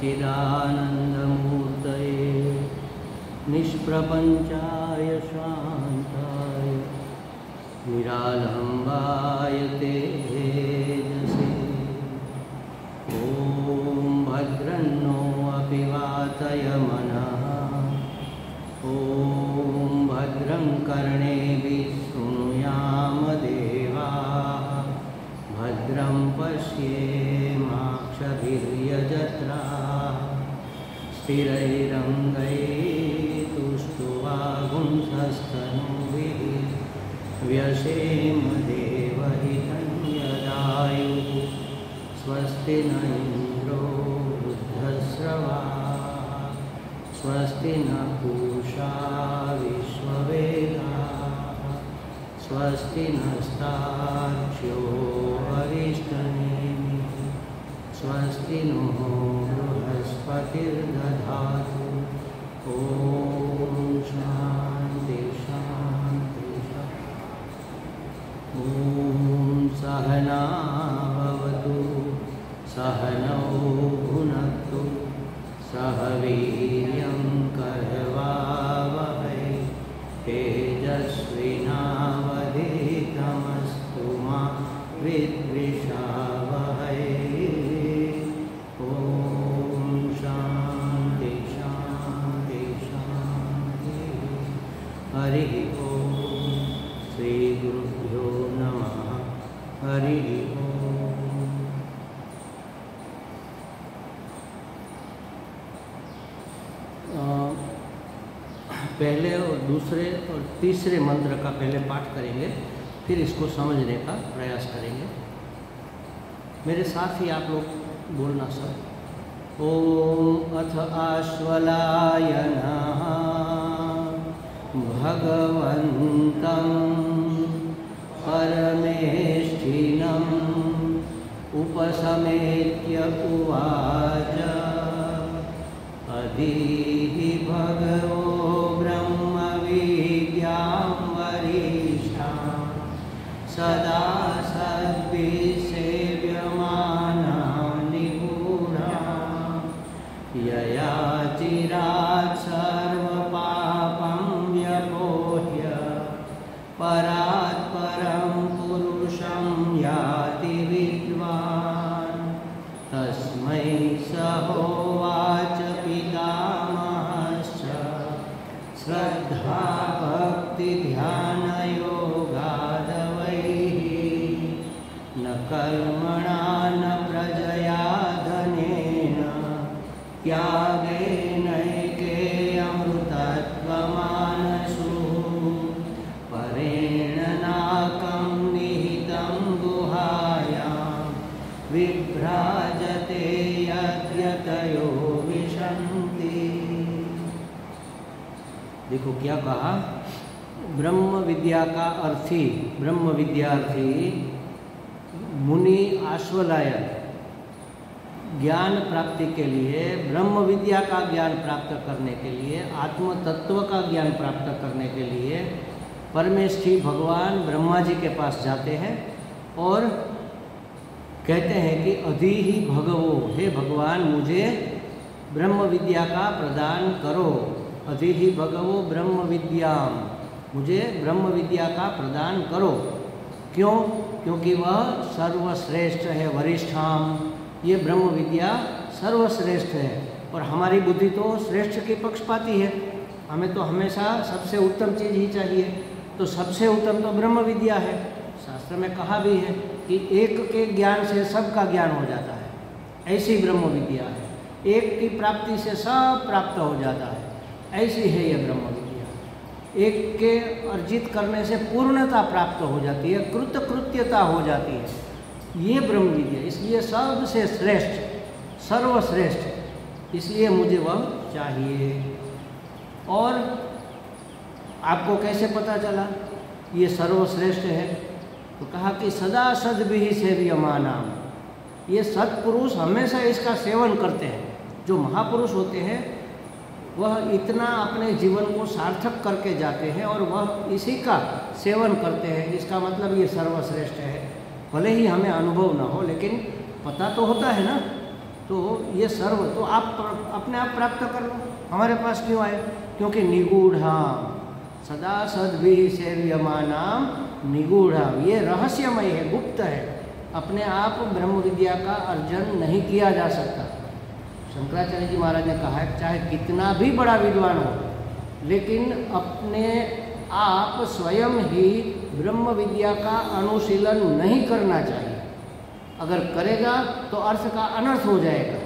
चिदानन्दमूर्तये निष्प्रपञ्चाय शान्ताय निरालम्बाय तेजसे ॐ भद्रन्नो अपि वातयमनः ॐ भद्रं कर्णेभिः शृणुयाम देवाः भद्रं पश्येमाक्षभिर्यजत्राः स्थिरैरङ्गैस्तुष्ट्वागुंसस्तनूभिः व्यशेम देवहितं यदायुः स्वस्ति न इन्द्रो वृद्धश्रवाः स्वस्ति न पूषा विश्ववेदाः स्वस्ति नस्तार्क्ष्यो अरिष्टनेमिः स्वस्ति नो बृहस्पतिर्दधातु ॐ शान्ति शान्ति ॐ सहना भवतु सहनौ भुनक्तु सह वीर्यं करवावहै तेजस्विनावधीतमस्तु मा विद्विषावहै ॐ शान्ति शान्ति शान्ति हरिः ॐ श्रीगुरुभ्यो नमः हरिः ॐ। पहले और दूसरे और तीसरे मंत्र का पहले पाठ करेंगे, फिर इसको समझने का प्रयास करेंगे। मेरे साथ ही आप लोग बोलना सब। ओम अथ आश्वलायनः भगवन्तं परमेष्ठिनम् उपसमेत्य उवाच अधीहि भगवो ब्रह्मविद्यां वरिष्ठां सदा सद्भिसेव्यमानां निगूढां यया चिरात् सर्वपापं व्यपोह्य परात् परं पुरुषं याति विद्वान् तस्मै स होवाच पितामहश्च श्रद्धा भक्तिध्यानयोगादवैः न कर्मणा न प्रजया धनेन त्यागेनैकेऽमृतत्वमानसु परेण नाकं निहितं गुहायां विभ्राजते यद्यतयो विशन्ति। देखो क्या कहा, ब्रह्म विद्या का अर्थी ब्रह्म विद्यार्थी मुनि आश्वलायन ज्ञान प्राप्ति के लिए, ब्रह्म विद्या का ज्ञान प्राप्त करने के लिए, आत्म तत्व का ज्ञान प्राप्त करने के लिए परमेष्ठी भगवान ब्रह्मा जी के पास जाते हैं और कहते हैं कि अधीहि भगवो, हे भगवान मुझे ब्रह्म विद्या का प्रदान करो। अधीहि भगवो ब्रह्म विद्याम, मुझे ब्रह्म विद्या का प्रदान करो। क्यों? क्योंकि वह सर्वश्रेष्ठ है। वरिष्ठाम, ये ब्रह्म विद्या सर्वश्रेष्ठ है और हमारी बुद्धि तो श्रेष्ठ के पक्षपाती है। हमें तो हमेशा सबसे उत्तम चीज़ ही चाहिए, तो सबसे उत्तम तो ब्रह्म विद्या है। शास्त्र में कहा भी है कि एक के ज्ञान से सबका ज्ञान हो जाता है, ऐसी ब्रह्म विद्या है। एक की प्राप्ति से सब प्राप्त हो जाता है, ऐसी है यह ब्रह्म विद्या। एक के अर्जित करने से पूर्णता प्राप्त हो जाती है, कृतकृत्यता हो जाती है, ये ब्रह्म विद्या। इसलिए सबसे श्रेष्ठ, सर्वश्रेष्ठ, इसलिए मुझे वह चाहिए। और आपको कैसे पता चला ये सर्वश्रेष्ठ है? तो कहा कि सदा सद्भिः सेव्यमानां, ये सत्पुरुष हमेशा इसका सेवन करते हैं। जो महापुरुष होते हैं वह इतना अपने जीवन को सार्थक करके जाते हैं और वह इसी का सेवन करते हैं। इसका मतलब ये सर्वश्रेष्ठ है। भले ही हमें अनुभव न हो, लेकिन पता तो होता है ना। तो ये सर्व तो आप अपने आप प्राप्त कर लो, हमारे पास क्यों आए? क्योंकि निगूढ़ाम सदा सद्भिः सेव्यमानाम निगूढ़ाम, ये रहस्यमय है, गुप्त है, अपने आप ब्रह्म विद्या का अर्जन नहीं किया जा सकता। शंकराचार्य जी महाराज ने कहा है चाहे कितना भी बड़ा विद्वान हो, लेकिन अपने आप स्वयं ही ब्रह्म विद्या का अनुशीलन नहीं करना चाहिए। अगर करेगा तो अर्थ का अनर्थ हो जाएगा,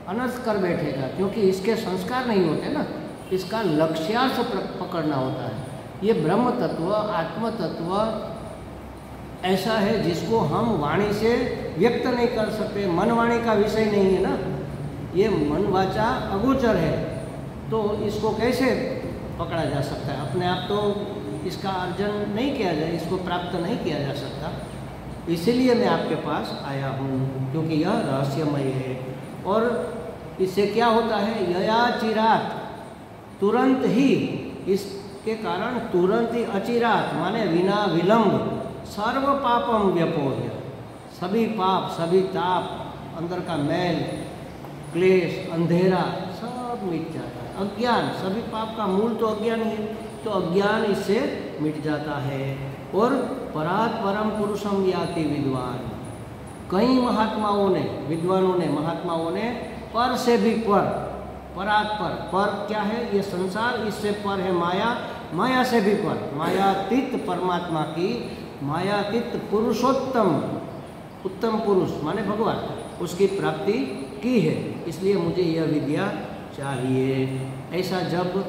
अनर्थ कर बैठेगा, क्योंकि इसके संस्कार नहीं होते ना, इसका लक्ष्यार्थ पकड़ना होता है। ये ब्रह्म तत्व, आत्म तत्व ऐसा है जिसको हम वाणी से व्यक्त नहीं कर सकते, मन वाणी का विषय नहीं है ना, ये मन वाचा अगोचर है, तो इसको कैसे पकड़ा जा सकता है? अपने आप तो इसका अर्जन नहीं किया जाए, इसको प्राप्त नहीं किया जा सकता। इसीलिए मैं आपके पास आया हूँ, क्योंकि यह रहस्यमय है। और इससे क्या होता है? यया चिरात, तुरंत ही, इसके कारण तुरंत ही, अचिरात माने बिना विलंब, सर्व पापम व्यपोह्य, सभी पाप, सभी ताप, अंदर का मैल, क्लेश, अंधेरा सब मिट जाता है। अज्ञान, सभी पाप का मूल तो अज्ञान ही है, तो अज्ञान इससे मिट जाता है। और परात परम पुरुषम याति विद्वान, कई महात्माओं ने, विद्वानों ने, महात्माओं ने पर से भी पर, परात पर क्या है? ये संसार, इससे पर है माया, माया से भी पर, मायातीत परमात्मा की, मायातीत पुरुषोत्तम, उत्तम पुरुष माने भगवान, उसकी प्राप्ति की है। इसलिए मुझे यह विद्या चाहिए। ऐसा जब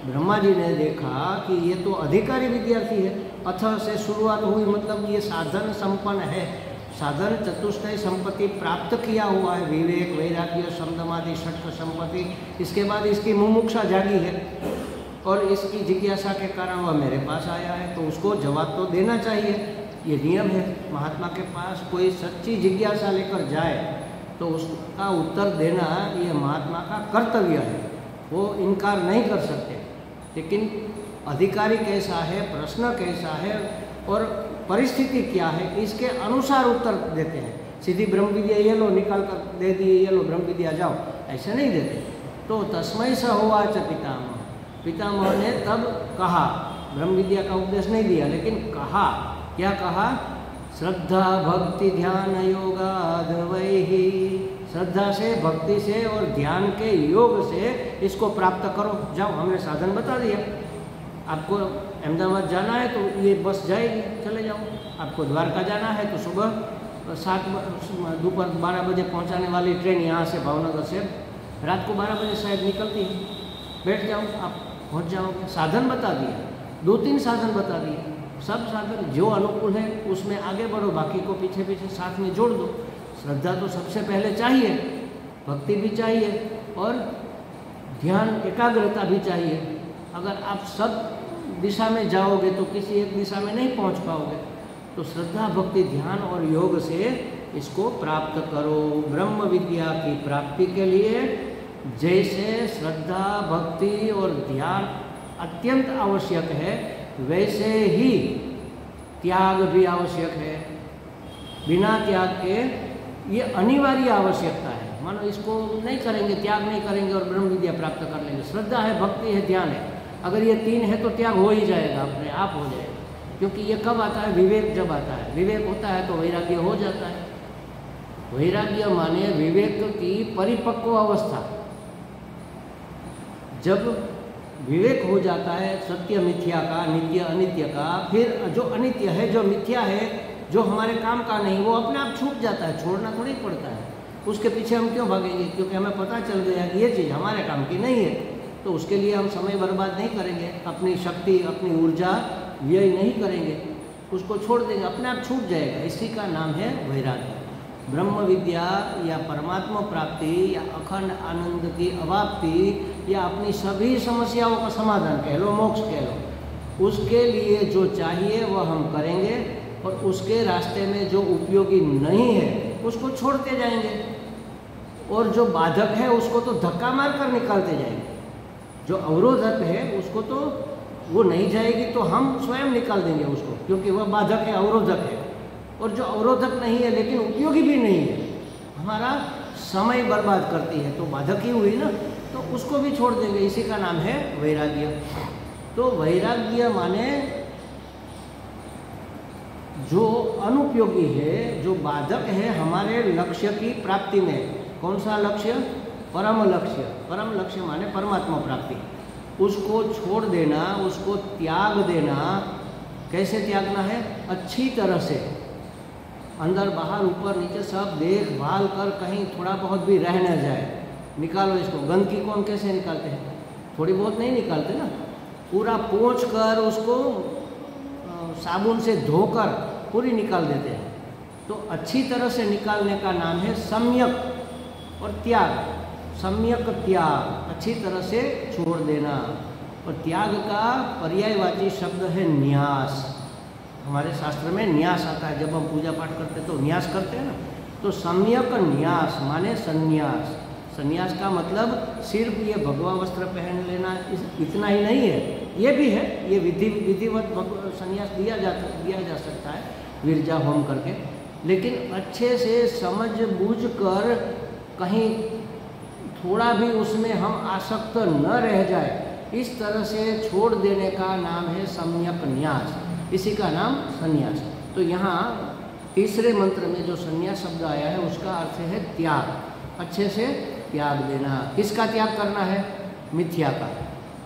ब्रह्मा जी ने देखा कि ये तो अधिकारी विद्यार्थी है, अथ से शुरुआत हुई, मतलब ये साधन संपन्न है, साधन चतुष्टय संपत्ति प्राप्त किया हुआ है, विवेक, वैराग्य, शब्दमादि, षट्क संपत्ति, इसके बाद इसकी मुमुक्षा जागी है और इसकी जिज्ञासा के कारण वह मेरे पास आया है, तो उसको जवाब तो देना चाहिए। ये नियम है, महात्मा के पास कोई सच्ची जिज्ञासा लेकर जाए तो उसका उत्तर देना ये महात्मा का कर्तव्य है, वो इनकार नहीं कर सकते। लेकिन अधिकारी कैसा है, प्रश्न कैसा है और परिस्थिति क्या है, इसके अनुसार उत्तर देते हैं। सीधी ब्रह्म विद्या ये लो, निकाल कर दे दिए, ये लो ब्रह्म विद्या जाओ, ऐसे नहीं देते। तो तस्मै स होवाच पितामह, पितामह ने तब कहा, ब्रह्म विद्या का उपदेश नहीं दिया, लेकिन कहा, क्या कहा? श्रद्धा भक्ति ध्यान योगाद वैहि, श्रद्धा से, भक्ति से और ध्यान के योग से इसको प्राप्त करो। जाओ, हमने साधन बता दिया। आपको अहमदाबाद जाना है तो ये बस जाएगी, चले जाओ। आपको द्वारका जाना है तो सुबह 7 दोपहर 12 बजे पहुंचाने वाली ट्रेन यहाँ से भावनगर से रात को 12 बजे शायद निकलती है, बैठ जाओ, आप पहुँच जाओगे। साधन बता दिया, 2-3 साधन बता दिए, सब साधन जो अनुकूल है उसमें आगे बढ़ो, बाकी को पीछे पीछे साथ में जोड़ दो। श्रद्धा तो सबसे पहले चाहिए, भक्ति भी चाहिए और ध्यान, एकाग्रता भी चाहिए। अगर आप सब दिशा में जाओगे तो किसी एक दिशा में नहीं पहुंच पाओगे। तो श्रद्धा, भक्ति, ध्यान और योग से इसको प्राप्त करो। ब्रह्म विद्या की प्राप्ति के लिए जैसे श्रद्धा, भक्ति और ध्यान अत्यंत आवश्यक है, वैसे ही त्याग भी आवश्यक है। बिना त्याग के ये अनिवार्य आवश्यकता है। मानो इसको नहीं करेंगे, त्याग नहीं करेंगे और ब्रह्म विद्या प्राप्त कर लेंगे। श्रद्धा है, भक्ति है, ध्यान है, अगर ये 3 है तो त्याग हो ही जाएगा, अपने आप हो जाएगा। क्योंकि ये कब आता है? विवेक जब आता है। विवेक होता है तो वैराग्य हो जाता है। वैराग्य माने विवेक की परिपक्व अवस्था। जब विवेक हो जाता है सत्य मिथ्या का, नित्य अनित्य का, फिर जो अनित्य है, जो मिथ्या है, जो हमारे काम का नहीं, वो अपने आप छूट जाता है। छोड़ना थोड़ी पड़ता है, उसके पीछे हम क्यों भागेंगे? क्योंकि हमें पता चल गया कि ये चीज़ हमारे काम की नहीं है, तो उसके लिए हम समय बर्बाद नहीं करेंगे, अपनी शक्ति, अपनी ऊर्जा व्यय नहीं करेंगे, उसको छोड़ देंगे, अपने आप छूट जाएगा। इसी का नाम है वैराग्य। ब्रह्म विद्या या परमात्मा प्राप्ति या अखंड आनंद की अवाप्ति या अपनी सभी समस्याओं का समाधान कह लो, मोक्ष कह लो, उसके लिए जो चाहिए वह हम करेंगे और उसके रास्ते में जो उपयोगी नहीं है उसको छोड़ते जाएंगे और जो बाधक है उसको तो धक्का मार कर निकालते जाएंगे। जो अवरोधक है उसको तो वो नहीं जाएगी तो हम स्वयं निकाल देंगे उसको, क्योंकि वह बाधक है, अवरोधक है। और जो अवरोधक नहीं है लेकिन उपयोगी भी नहीं है, हमारा समय बर्बाद करती है तो बाधक ही हुई ना, तो उसको भी छोड़ देंगे। इसी का नाम है वैराग्य। तो वैराग्य माने जो अनुपयोगी है, जो बाधक है हमारे लक्ष्य की प्राप्ति में। कौन सा लक्ष्य? परम लक्ष्य। परम लक्ष्य माने परमात्मा प्राप्ति। उसको छोड़ देना, उसको त्याग देना। कैसे त्यागना है? अच्छी तरह से, अंदर बाहर ऊपर नीचे सब देखभाल कर, कहीं थोड़ा बहुत भी रह न जाए। निकालो इसको। गंदगी कौन कैसे निकालते हैं? थोड़ी बहुत नहीं निकालते ना, पूरा पोंछ कर उसको साबुन से धोकर पूरी निकाल देते हैं। तो अच्छी तरह से निकालने का नाम है सम्यक और त्याग। सम्यक त्याग, अच्छी तरह से छोड़ देना। और त्याग का पर्यायवाची शब्द है न्यास। हमारे शास्त्र में न्यास आता है, जब हम पूजा पाठ करते हैं तो न्यास करते हैं ना। तो सम्यक न्यास माने संन्यास। संन्यास का मतलब सिर्फ ये भगवा वस्त्र पहन लेना इतना ही नहीं है, ये भी है। ये विधिवत संन्यास दिया जा सकता है विरजा होम करके, लेकिन अच्छे से समझ बूझ कर कहीं थोड़ा भी उसमें हम आसक्त न रह जाए, इस तरह से छोड़ देने का नाम है सम्यक न्यास। इसी का नाम संन्यास। तो यहाँ तीसरे मंत्र में जो संन्यास शब्द आया है उसका अर्थ है त्याग। अच्छे से त्याग देना। किसका त्याग करना है? मिथ्या का,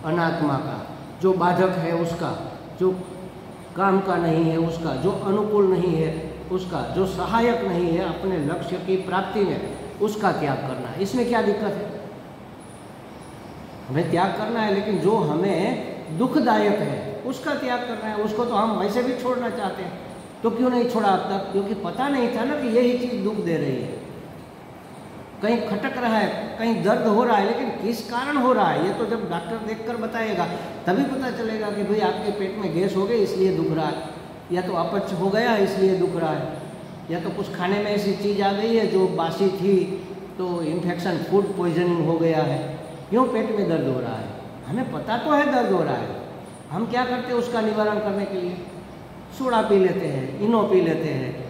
अनात्मा का, जो बाधक है उसका, जो काम का नहीं है उसका, जो अनुकूल नहीं है उसका, जो सहायक नहीं है अपने लक्ष्य की प्राप्ति में, उसका त्याग करना है। इसमें क्या दिक्कत है? हमें त्याग करना है, लेकिन जो हमें दुखदायक है उसका त्याग करना है। उसको तो हम वैसे भी छोड़ना चाहते हैं, तो क्यों नहीं छोड़ा अब तक? क्योंकि पता नहीं था ना कि यही चीज़ दुख दे रही है। कहीं खटक रहा है, कहीं दर्द हो रहा है, लेकिन किस कारण हो रहा है ये तो जब डॉक्टर देखकर बताएगा तभी पता चलेगा कि भाई आपके पेट में गैस हो गई इसलिए दुख रहा है, या तो अपच हो गया इसलिए दुख रहा है, या तो कुछ खाने में ऐसी चीज़ आ गई है जो बासी थी तो इन्फेक्शन, फूड पॉइजनिंग हो गया है, क्यों पेट में दर्द हो रहा है। हमें पता तो है दर्द हो रहा है, हम क्या करते हैं उसका निवारण करने के लिए? सोडा पी लेते हैं, इनो पी लेते हैं।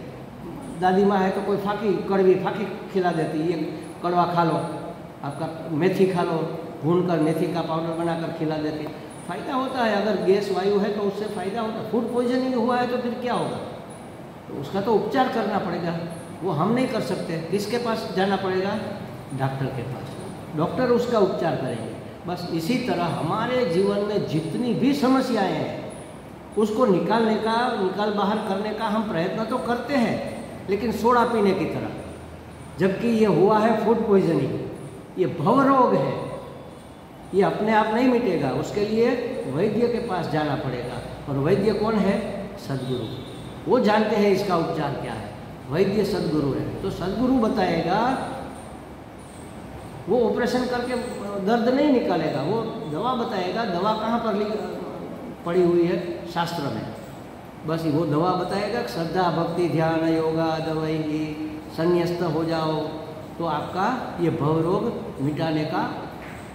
दादी माँ है तो कोई फाकी, कड़वी फाकी खिला देती है, ये कड़वा खा लो, आपका मेथी खा लो, भूनकर मेथी का पाउडर बनाकर खिला देती है। फ़ायदा होता है, अगर गैस वायु है तो उससे फ़ायदा होता है। फूड पॉइजनिंग हुआ है तो फिर क्या होगा? तो उसका तो उपचार करना पड़ेगा, वो हम नहीं कर सकते। किसके पास जाना पड़ेगा? डॉक्टर के पास। डॉक्टर उसका उपचार करेंगे। बस इसी तरह हमारे जीवन में जितनी भी समस्याएं हैं उसको निकाल बाहर करने का हम प्रयत्न तो करते हैं, लेकिन सोडा पीने की तरह। जबकि ये हुआ है फूड पॉइजनिंग, ये भव रोग है, ये अपने आप नहीं मिटेगा। उसके लिए वैद्य के पास जाना पड़ेगा। और वैद्य कौन है? सद्गुरु। वो जानते हैं इसका उपचार क्या है। वैद्य सद्गुरु है, तो सद्गुरु बताएगा। वो ऑपरेशन करके दर्द नहीं निकालेगा, वो दवा बताएगा। दवा कहाँ पर पड़ी हुई है? शास्त्र में। बस वो दवा बताएगा, श्रद्धा भक्ति ध्यान योगा दवाई संन्यस्त हो जाओ तो आपका ये भव रोग मिटाने का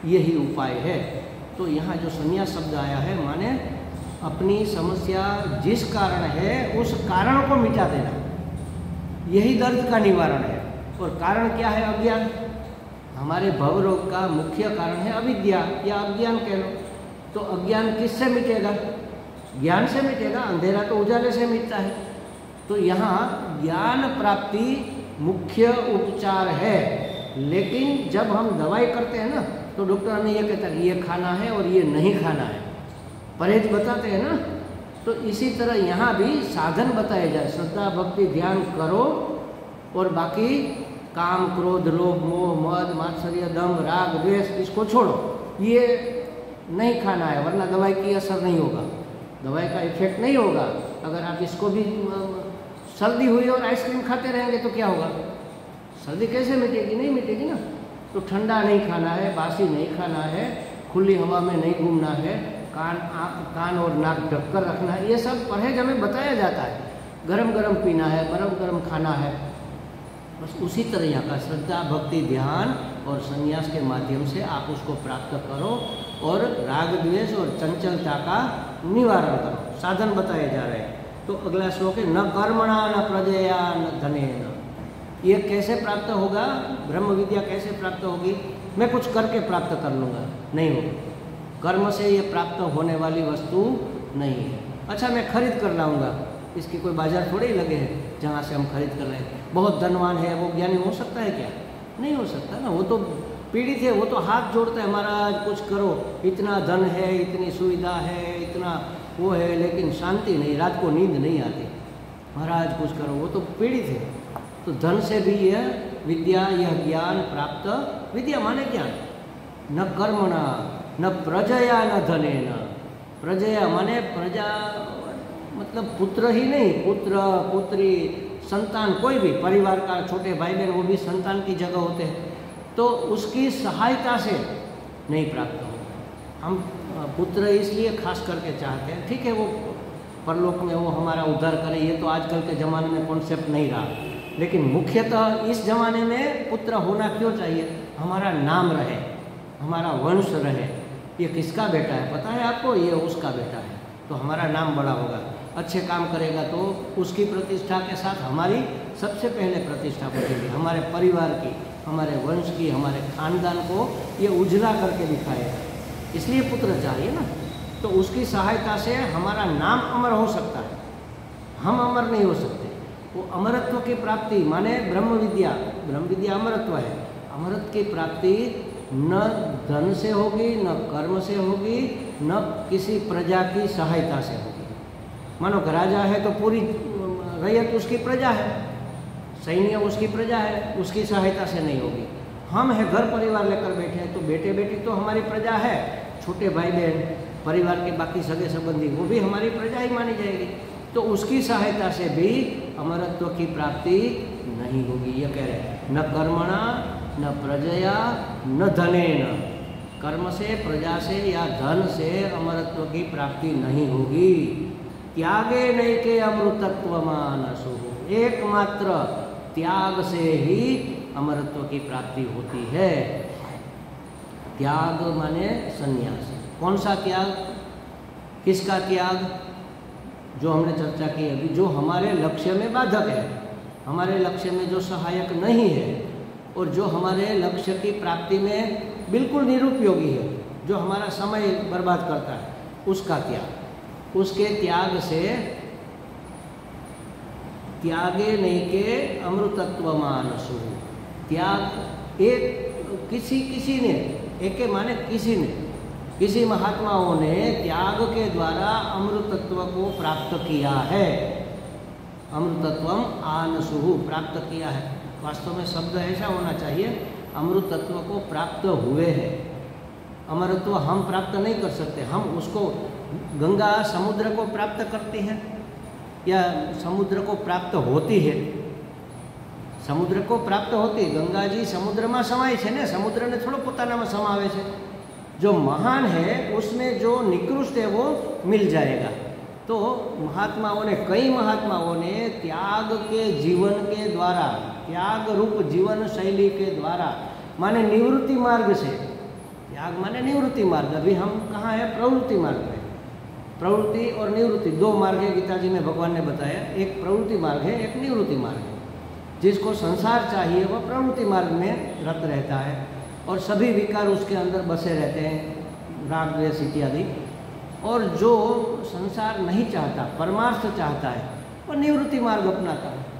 यही उपाय है। तो यहाँ जो संन्यास शब्द आया है माने अपनी समस्या जिस कारण है उस कारण को मिटा देना, यही दर्द का निवारण है। और कारण क्या है? अज्ञान। हमारे भव रोग का मुख्य कारण है अविद्या या अज्ञान कह लो। तो अज्ञान किससे मिटेगा? ज्ञान से मिटेगा। अंधेरा तो उजाले से मिटता है। तो यहाँ ज्ञान प्राप्ति मुख्य उपचार है। लेकिन जब हम दवाई करते हैं ना तो डॉक्टर हमें ये कहता है कि ये खाना है और ये नहीं खाना है, परहेज बताते हैं ना। तो इसी तरह यहाँ भी साधन बताए जाए, श्रद्धा भक्ति ध्यान करो और बाकी काम क्रोध लोभ मोह मद मात्सर्य दम राग द्वेष इसको छोड़ो, ये नहीं खाना है, वरना दवाई की असर नहीं होगा, दवाई का इफेक्ट नहीं होगा। अगर आप इसको भी सर्दी हुई और आइसक्रीम खाते रहेंगे तो क्या होगा? सर्दी कैसे मिटेगी? नहीं मिटेगी ना। तो ठंडा नहीं खाना है, बासी नहीं खाना है, खुली हवा में नहीं घूमना है, कान और नाक ढककर रखना है, ये सब परहेज हमें बताया जाता है। गरम गरम पीना है, गरम गरम खाना है। बस उसी तरह यहाँ का श्रद्धा भक्ति ध्यान और संन्यास के माध्यम से आप उसको प्राप्त करो और राग द्वेष और चंचलता का निवारण करो। साधन बताए जा रहे हैं। तो अगला श्लोक है न कर्मणा न प्रजया न धनेन। ये कैसे प्राप्त होगा? ब्रह्म विद्या कैसे प्राप्त होगी? मैं कुछ करके प्राप्त कर लूँगा, नहीं होगा। कर्म से ये प्राप्त होने वाली वस्तु नहीं है। अच्छा, मैं खरीद कर लाऊंगा, इसकी कोई बाजार थोड़े ही लगे हैं जहाँ से हम खरीद कर रहे हैं। बहुत धनवान है वो ज्ञानी हो सकता है क्या? नहीं हो सकता ना। वो तो पीड़ित है, वो तो हाथ जोड़ता है, महाराज कुछ करो, इतना धन है, इतनी सुविधा है, इतना वो है, लेकिन शांति नहीं, रात को नींद नहीं आती, महाराज कुछ करो। वो तो पीड़ित है। तो धन से भी यह विद्या, यह ज्ञान प्राप्त, विद्या माने ज्ञान, न कर्मणा न प्रजया न धनेन। प्रजया माने प्रजा मतलब पुत्र ही नहीं, पुत्र पुत्री संतान, कोई भी परिवार का छोटे भाई बहन, वो भी संतान की जगह होते हैं, तो उसकी सहायता से नहीं प्राप्त होगा। हम पुत्र इसलिए खास करके चाहते हैं, ठीक है वो परलोक में वो हमारा उद्धार करे, ये तो आजकल के ज़माने में कॉन्सेप्ट नहीं रहा, लेकिन मुख्यतः इस ज़माने में पुत्र होना क्यों चाहिए? हमारा नाम रहे, हमारा वंश रहे। ये किसका बेटा है पता है आपको? ये उसका बेटा है, तो हमारा नाम बड़ा होगा। अच्छे काम करेगा तो उसकी प्रतिष्ठा के साथ हमारी सबसे पहले प्रतिष्ठा बढ़ेगी, हमारे परिवार की, हमारे वंश की, हमारे खानदान को ये उजला करके दिखाएगा। इसलिए पुत्र चाहिए ना। तो उसकी सहायता से हमारा नाम अमर हो सकता है, हम अमर नहीं हो सकते। वो अमरत्व की प्राप्ति माने ब्रह्म विद्या, ब्रह्म विद्या अमरत्व है। अमरत्व की प्राप्ति न धन से होगी, न कर्म से होगी, न किसी प्रजा की सहायता से होगी। मानो कि राजा है तो पूरी रैयत उसकी प्रजा है, सैन्य उसकी प्रजा है, उसकी सहायता से नहीं होगी। हम हैं, घर परिवार लेकर बैठे हैं, तो बेटे बेटी तो हमारी प्रजा है, छोटे भाई बहन, परिवार के बाकी सगे संबंधी, वो भी हमारी प्रजा ही मानी जाएगी। तो उसकी सहायता से भी अमरत्व की प्राप्ति नहीं होगी। ये कह रहे हैं न कर्मणा न प्रजया न धनेन, कर्म से, प्रजा से या धन से अमरत्व की प्राप्ति नहीं होगी। त्यागे नैके अमृतत्व मानसु, एकमात्र त्याग से ही अमरत्व की प्राप्ति होती है। त्याग माने संन्यास। कौन सा त्याग? किसका त्याग? जो हमने चर्चा की अभी, जो हमारे लक्ष्य में बाधक है, हमारे लक्ष्य में जो सहायक नहीं है, और जो हमारे लक्ष्य की प्राप्ति में बिल्कुल निरुपयोगी है, जो हमारा समय बर्बाद करता है, उसका त्याग। उसके त्याग से त्यागे नैके अमृतत्व मानसु, त्याग एक किसी ने, एक माने किसी ने, किसी महात्माओं ने त्याग के द्वारा अमृतत्व को प्राप्त किया है। अमृतत्वम आनसुहु, प्राप्त किया है। वास्तव में शब्द ऐसा होना चाहिए, अमृतत्व को प्राप्त हुए हैं। अमरत्व हम प्राप्त नहीं कर सकते, हम उसको, गंगा समुद्र को प्राप्त करती है या समुद्र को प्राप्त होती है? समुद्र को प्राप्त होती, गंगा जी समुद्र में समाये छे ने, समुद्र ने थोड़ो पोतानामां समावे छे। जो महान है उसमें जो निकृष्ट है वो मिल जाएगा। तो महात्माओं ने, कई महात्माओं ने त्याग के जीवन के द्वारा, त्याग रूप जीवन शैली के द्वारा, माने निवृत्ति मार्ग से, त्याग माने निवृत्ति मार्ग, अभी हम कहाँ हैं? प्रवृत्ति मार्ग में। प्रवृत्ति और निवृत्ति दो मार्ग है, गीता जी में भगवान ने बताया, एक प्रवृत्ति मार्ग है, एक निवृत्ति मार्ग है। जिसको संसार चाहिए वह प्रवृत्ति मार्ग में रत रहता है और सभी विकार उसके अंदर बसे रहते हैं, राग द्वेष इत्यादि। और जो संसार नहीं चाहता, परमार्थ चाहता है, वो निवृत्ति मार्ग अपनाता है।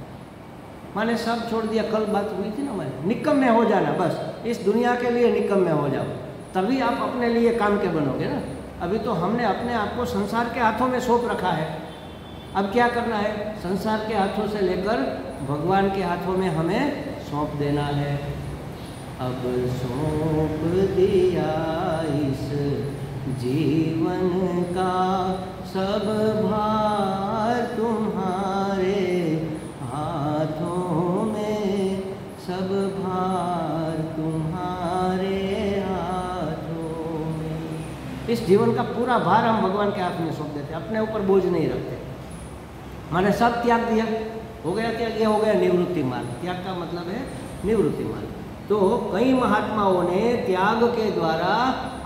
माने सब छोड़ दिया, कल बात हुई थी ना हमारी, निकम्मे हो जाना, बस इस दुनिया के लिए निकम्मे हो जाओ, तभी आप अपने लिए काम के बनोगे ना। अभी तो हमने अपने आप को संसार के हाथों में सौंप रखा है। अब क्या करना है? संसार के हाथों से लेकर भगवान के हाथों में हमें सौंप देना है। अब सौंप दिया इस जीवन का सब भार तुम्हारे हाथों में, सब भार तुम्हारे हाथों में। इस जीवन का पूरा भार हम भगवान के हाथ में सौंप देते, अपने ऊपर बोझ नहीं रखते। माने सब त्याग दिया, हो गया त्याग, ये हो गया निवृत्ति मार्ग। त्याग का मतलब है निवृत्ति मार्ग। तो कई महात्माओं ने त्याग के द्वारा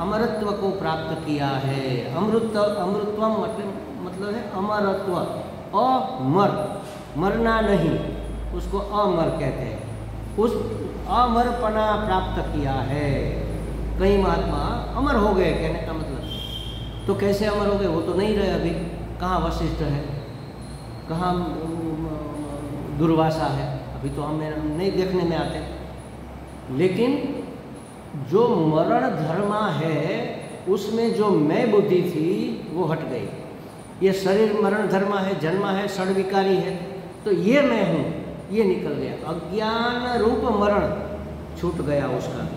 अमरत्व को प्राप्त किया है। अमृतत्वम मतलब है अमरत्व, अमर, मरना नहीं, उसको अमर कहते हैं। उस अमरपना प्राप्त किया है। कई महात्मा अमर हो गए, कहने का मतलब। तो कैसे अमर हो गए? वो तो नहीं रहे अभी। कहाँ वशिष्ठ है, कहाँ दुर्वासा है, अभी तो हमें नहीं देखने में आते। लेकिन जो मरण धर्मा है उसमें जो मैं बुद्धि थी वो हट गई। ये शरीर मरण धर्मा है, जन्मा है, षड्विकारी है, तो ये मैं हूँ, ये निकल गया। अज्ञान रूप मरण छूट गया उसका।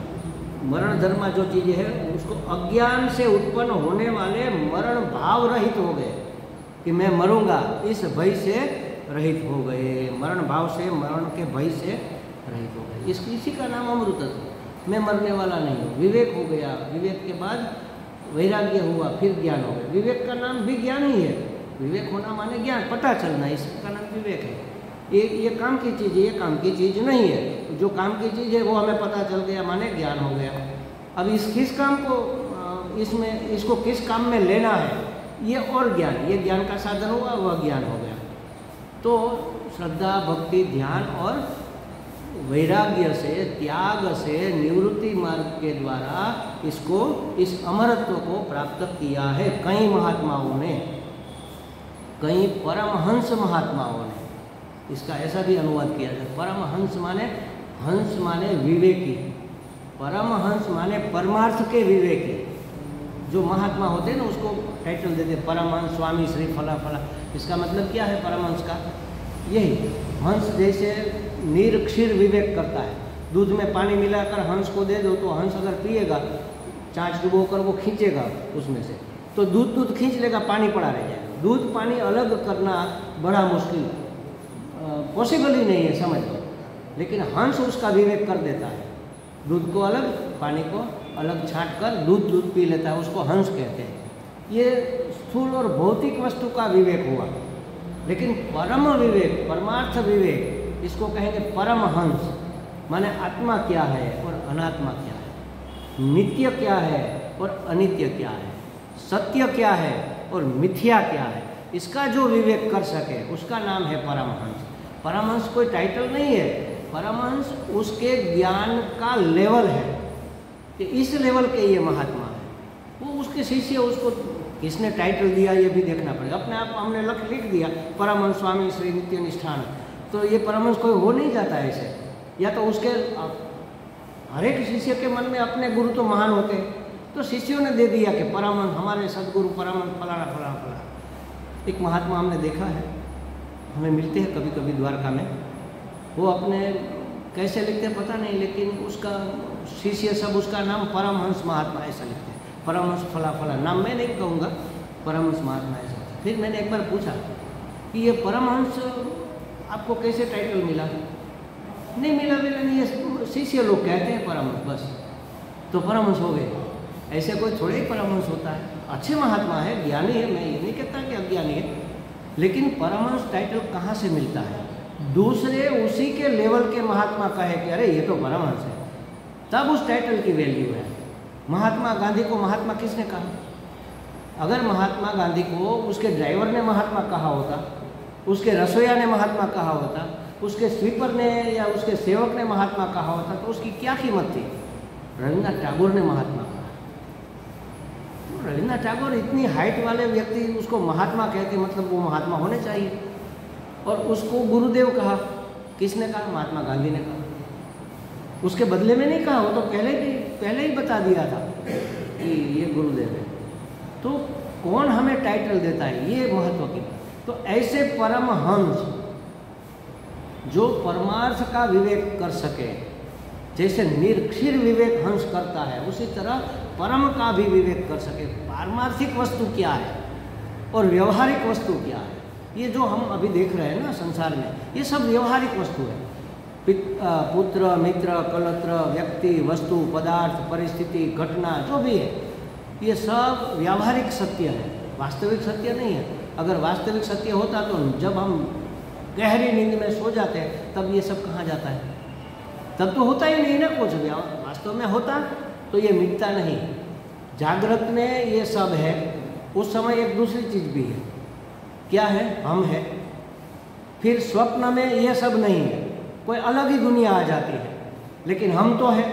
मरण धर्मा जो चीज़ है उसको अज्ञान से उत्पन्न होने वाले मरण भाव रहित हो गए कि मैं मरूंगा, इस भय से रहित हो गए। मरण भाव से, मरण के भय से रहित हो गए। इसी का नाम अमृतत्व। मैं मरने वाला नहीं हूँ। विवेक हो गया, विवेक के बाद वैराग्य हुआ, फिर ज्ञान हो गया। विवेक का नाम भी ज्ञान ही है। विवेक होना माने ज्ञान, पता चलना, इसका नाम विवेक है। ये काम की चीज़ है, ये काम की चीज़ नहीं है। जो काम की चीज़ है वो हमें पता चल गया माने ज्ञान हो गया। अब किस काम को इसको किस काम में लेना है, ये और ज्ञान, ये ज्ञान का साधन हुआ, वह ज्ञान हो गया। तो श्रद्धा, भक्ति, ध्यान और वैराग्य से, त्याग से, निवृत्ति मार्ग के द्वारा इस अमरत्व को प्राप्त किया है कई महात्माओं ने, कई परमहंस महात्माओं ने। इसका ऐसा भी अनुवाद किया जाए, परमहंस माने, हंस माने विवेकी, परमहंस माने परमार्थ के विवेकी। जो महात्मा होते हैं ना उसको टाइटल देते परमहंस, स्वामी श्री फला फला। इसका मतलब क्या है परमहंस का? यही हंस जैसे निरक्षीर विवेक करता है। दूध में पानी मिलाकर हंस को दे दो तो हंस अगर पिएगा, चाँच डुबो कर वो खींचेगा उसमें से, तो दूध खींच लेगा, पानी पड़ा रह जाएगा। दूध पानी अलग करना बड़ा मुश्किल, पॉसिबल ही नहीं है, समझ लो। लेकिन हंस उसका विवेक कर देता है। दूध को अलग, पानी को अलग छांट कर दूध पी लेता है, उसको हंस कहते हैं। ये स्थूल और भौतिक वस्तु का विवेक हुआ। लेकिन परम विवेक, परमार्थ विवेक, इसको कहेंगे परमहंस। माने आत्मा क्या है और अनात्मा क्या है, नित्य क्या है और अनित्य क्या है, सत्य क्या है और मिथ्या क्या है, इसका जो विवेक कर सके उसका नाम है परमहंस। परमहंस कोई टाइटल नहीं है, परमहंस उसके ज्ञान का लेवल है कि इस लेवल के ये महात्मा है। वो उसके शिष्य, उसको किसने टाइटल दिया ये भी देखना पड़ेगा। अपने आप हमने लिख दिया परमहंस स्वामी श्री नित्य निष्ठान, तो ये परमहंस कोई हो नहीं जाता ऐसे। या तो उसके हर एक शिष्य के मन में अपने गुरु तो महान होते हैं, तो शिष्यों ने दे दिया कि परमहंस हमारे सदगुरु परमहंस फलाना फलाना फलाना। एक महात्मा हमने देखा है, हमें मिलते हैं कभी कभी द्वारका में, वो अपने कैसे लिखते हैं पता नहीं, लेकिन उसका शिष्य सब उसका नाम परमहंस महात्मा ऐसा लिखते हैं। परमहंस फला फला, नाम मैं नहीं कहूँगा, परमहंस महात्मा ऐसा। फिर मैंने एक बार पूछा कि ये परमहंस आपको कैसे टाइटल मिला? नहीं मिला नहीं, ये शिष्य लोग कहते हैं परमहंस, बस तो परमहंस हो गए। ऐसे कोई थोड़े ही परमहंस होता है। अच्छे महात्मा है, ज्ञानी है, मैं ये नहीं कहता कि अज्ञानी है, लेकिन परमहंस टाइटल कहाँ से मिलता है? दूसरे उसी के लेवल के महात्मा कहे कि अरे ये तो परमहंस है, तब उस टाइटल की वैल्यू है। महात्मा गांधी को महात्मा किसने कहा? अगर महात्मा गांधी को उसके ड्राइवर ने महात्मा कहा होता, उसके रसोईया ने महात्मा कहा होता, उसके स्वीपर ने या उसके सेवक ने महात्मा कहा होता, तो उसकी क्या कीमत थी? रविन्द्रनाथ टैगोर ने महात्मा कहा। तो रविन्द्रनाथ टैगोर इतनी हाइट वाले व्यक्ति उसको महात्मा कहते, मतलब वो महात्मा होने चाहिए। और उसको गुरुदेव कहा, किसने कहा? महात्मा गांधी ने कहा। उसके बदले में नहीं कहा, वो तो पहले ही बता दिया था कि ये गुरुदेव है। तो कौन हमें टाइटल देता है, ये महत्व की। तो ऐसे परमहंस जो परमार्थ का विवेक कर सके, जैसे निरक्षीर विवेक हंस करता है, उसी तरह परम का भी विवेक कर सके। पारमार्थिक वस्तु क्या है और व्यवहारिक वस्तु क्या है, ये जो हम अभी देख रहे हैं ना संसार में, ये सब व्यवहारिक वस्तु है। पुत्र, मित्र, कलत्र, व्यक्ति, वस्तु, पदार्थ, परिस्थिति, घटना, जो भी है, ये सब व्यावहारिक सत्य है, वास्तविक सत्य नहीं है। अगर वास्तविक सत्य होता तो जब हम गहरी नींद में सो जाते हैं तब ये सब कहाँ जाता है? तब तो होता ही नहीं ना कुछ। वास्तव में होता तो ये मिटता नहीं। जागृत में ये सब है, उस समय एक दूसरी चीज़ भी है। क्या है? हम है। फिर स्वप्न में ये सब नहीं है, कोई अलग ही दुनिया आ जाती है, लेकिन हम तो है।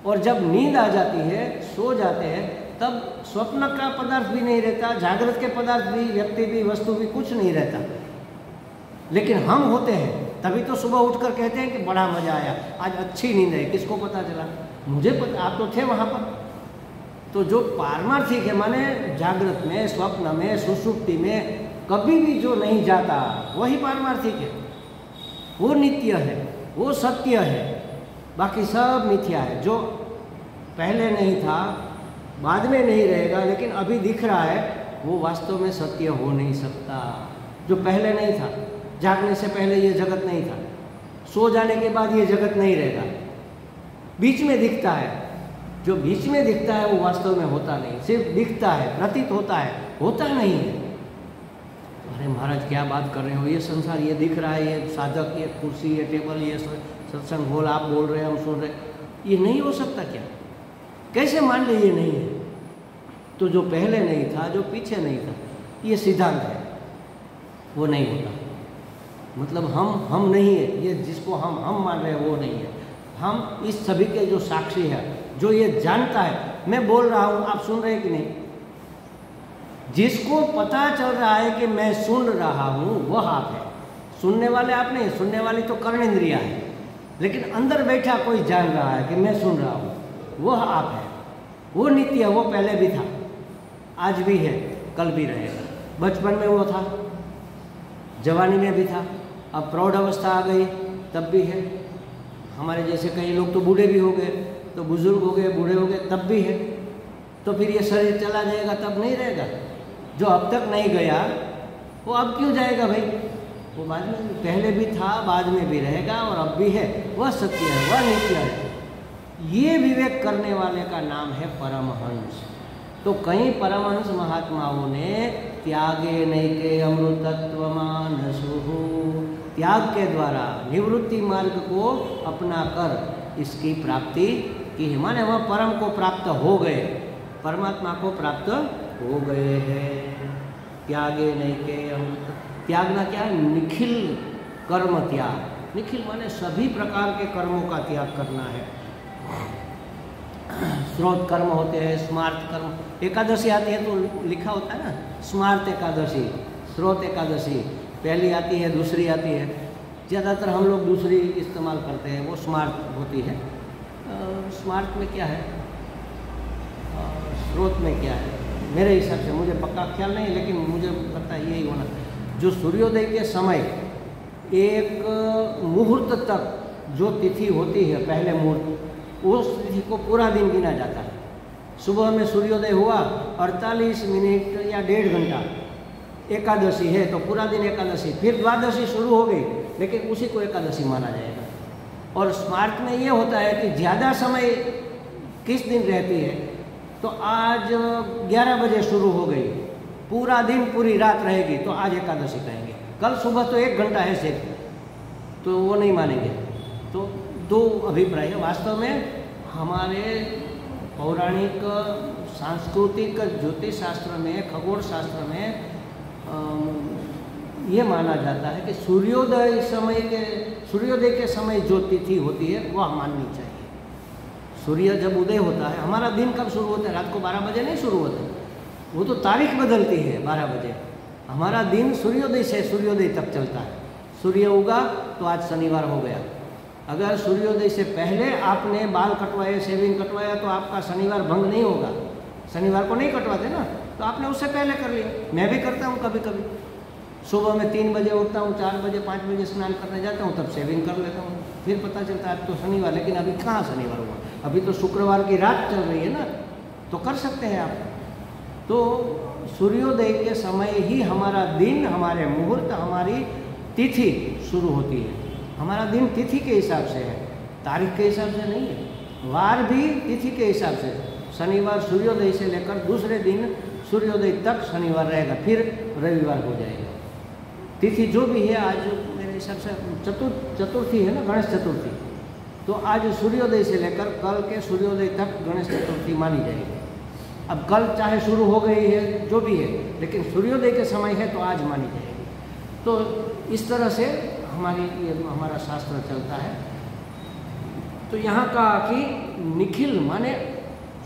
और जब नींद आ जाती है, सो जाते हैं, तब स्वप्न का पदार्थ भी नहीं रहता, जागृत के पदार्थ भी, व्यक्ति भी, वस्तु भी, कुछ नहीं रहता। लेकिन हम होते हैं, तभी तो सुबह उठकर कहते हैं कि बड़ा मजा आया, आज अच्छी नींद है। किसको पता चला? मुझे पता, आप तो थे वहाँ पर। तो जो पारमार्थिक है, माने जागृत में, स्वप्न में, सुषुप्ति में कभी भी जो नहीं जाता, वही पारमार्थिक है, वो नित्य है, वो सत्य है। बाकी सब मिथ्या है। जो पहले नहीं था, बाद में नहीं रहेगा, लेकिन अभी दिख रहा है, वो वास्तव में सत्य हो नहीं सकता। जो पहले नहीं था, जागने से पहले ये जगत नहीं था, सो जाने के बाद ये जगत नहीं रहेगा, बीच में दिखता है। जो बीच में दिखता है वो वास्तव में होता नहीं, सिर्फ दिखता है, प्रतीत होता है, होता नहीं है। अरे महाराज क्या बात कर रहे हो, ये संसार, ये दिख रहा है, ये साधक, ये कुर्सी, ये टेबल, ये सत्संग हॉल, आप बोल रहे हैं, हम सुन रहे, ये नहीं हो सकता क्या? कैसे मान ले ये नहीं है? तो जो पहले नहीं था, जो पीछे नहीं था, ये सिद्धांत है, वो नहीं होता। मतलब हम नहीं है, ये जिसको हम मान रहे हैं वो नहीं है। हम इस सभी के जो साक्षी है, जो ये जानता है, मैं बोल रहा हूँ, आप सुन रहे हैं कि नहीं? जिसको पता चल रहा है कि मैं सुन रहा हूँ, वह आप है। सुनने वाले आप नहीं, सुनने वाली तो कर्णेंद्रिया है, लेकिन अंदर बैठा कोई जान रहा है कि मैं सुन रहा हूँ, वह आप है। वो नित्य, वो पहले भी था, आज भी है, कल भी रहेगा। बचपन में वो था, जवानी में भी था, अब प्रौढ़ अवस्था आ गई, तब भी है। हमारे जैसे कई लोग तो बूढ़े भी हो गए, तो बुजुर्ग हो गए, बूढ़े हो गए, तब भी है। तो फिर ये शरीर चला जाएगा तब नहीं रहेगा। जो अब तक नहीं गया वो अब क्यों जाएगा भाई? वो बाद में, पहले भी था, बाद में भी रहेगा, और अब भी है। वह सत्य है, वह नित्य है। ये विवेक करने वाले का नाम है परमहंस। तो कई परमहंस महात्माओं ने त्यागे नैके अमृतत्व मानसुहु, त्याग के द्वारा निवृत्ति मार्ग को अपना कर इसकी प्राप्ति की है। माने वह परम को प्राप्त हो गए, परमात्मा को प्राप्त हो गए हैं। त्यागे नैके अमृत, त्यागना क्या है? निखिल कर्म त्याग। निखिल माने सभी प्रकार के कर्मों का त्याग करना है। स्रोत कर्म होते हैं, स्मार्त कर्म। एकादशी आती है तो लिखा होता है ना, स्मार्त एकादशी, स्रोत एकादशी। पहली आती है, दूसरी आती है। ज़्यादातर हम लोग दूसरी इस्तेमाल करते हैं, वो स्मार्त होती है। स्मार्त में क्या है, स्रोत में क्या है, मेरे हिसाब से, मुझे पक्का ख्याल नहीं, लेकिन मुझे लगता है यही होना। जो सूर्योदय के समय एक मुहूर्त तक जो तिथि होती है, पहले मुहूर्त, उस तिथि को पूरा दिन गिना जाता है। सुबह में सूर्योदय हुआ, 48 मिनट या 1.5 घंटा एकादशी है तो पूरा दिन एकादशी, फिर द्वादशी शुरू हो गई, लेकिन उसी को एकादशी माना जाएगा। और स्मार्त में ये होता है कि ज़्यादा समय किस दिन रहती है, तो आज 11 बजे शुरू हो गई, पूरा दिन पूरी रात रहेगी, तो आज एकादशी कहेंगे। कल सुबह तो 1 घंटा है सिर्फ, तो वो नहीं मानेंगे। तो दो अभिप्राय है। वास्तव में हमारे पौराणिक, सांस्कृतिक, ज्योतिष शास्त्र में, खगोल शास्त्र में ये माना जाता है कि सूर्योदय के समय जो तिथि होती है वह माननी चाहिए। सूर्य जब उदय होता है, हमारा दिन कब शुरू होता है? रात को 12 बजे नहीं शुरू होता है, वो तो तारीख बदलती है 12 बजे। हमारा दिन सूर्योदय से सूर्योदय तक चलता है। सूर्य उगा तो आज शनिवार हो गया। अगर सूर्योदय से पहले आपने बाल कटवाए, शेविंग कटवाया, तो आपका शनिवार भंग नहीं होगा। शनिवार को नहीं कटवाते ना, तो आपने उससे पहले कर लिया। मैं भी करता हूँ कभी कभी, सुबह में 3 बजे उठता हूँ, 4 बजे 5 बजे स्नान करने जाता हूँ, तब शेविंग कर लेता हूँ, फिर पता चलता है अब तो शनिवार। लेकिन अभी कहाँ शनिवार हुआ, अभी तो शुक्रवार की रात चल रही है ना, तो कर सकते हैं आप। तो सूर्योदय के समय ही हमारा दिन, हमारे मुहूर्त, हमारी तिथि शुरू होती है। हमारा दिन तिथि के हिसाब से है, तारीख के हिसाब से नहीं है। वार भी तिथि के हिसाब से, शनिवार सूर्योदय से लेकर दूसरे दिन सूर्योदय तक शनिवार रहेगा, फिर रविवार हो जाएगा। तिथि जो भी है, आज मेरे हिसाब से चतुर्थी है ना, गणेश चतुर्थी, तो आज सूर्योदय से लेकर कल के सूर्योदय तक गणेश चतुर्थी मानी जाएगी। अब कल चाहे शुरू हो गई है, जो भी है, लेकिन सूर्योदय के समय है तो आज मानी जाएगी। तो इस तरह से ये हमारा शास्त्र चलता है। तो यहाँ कहा कि निखिल माने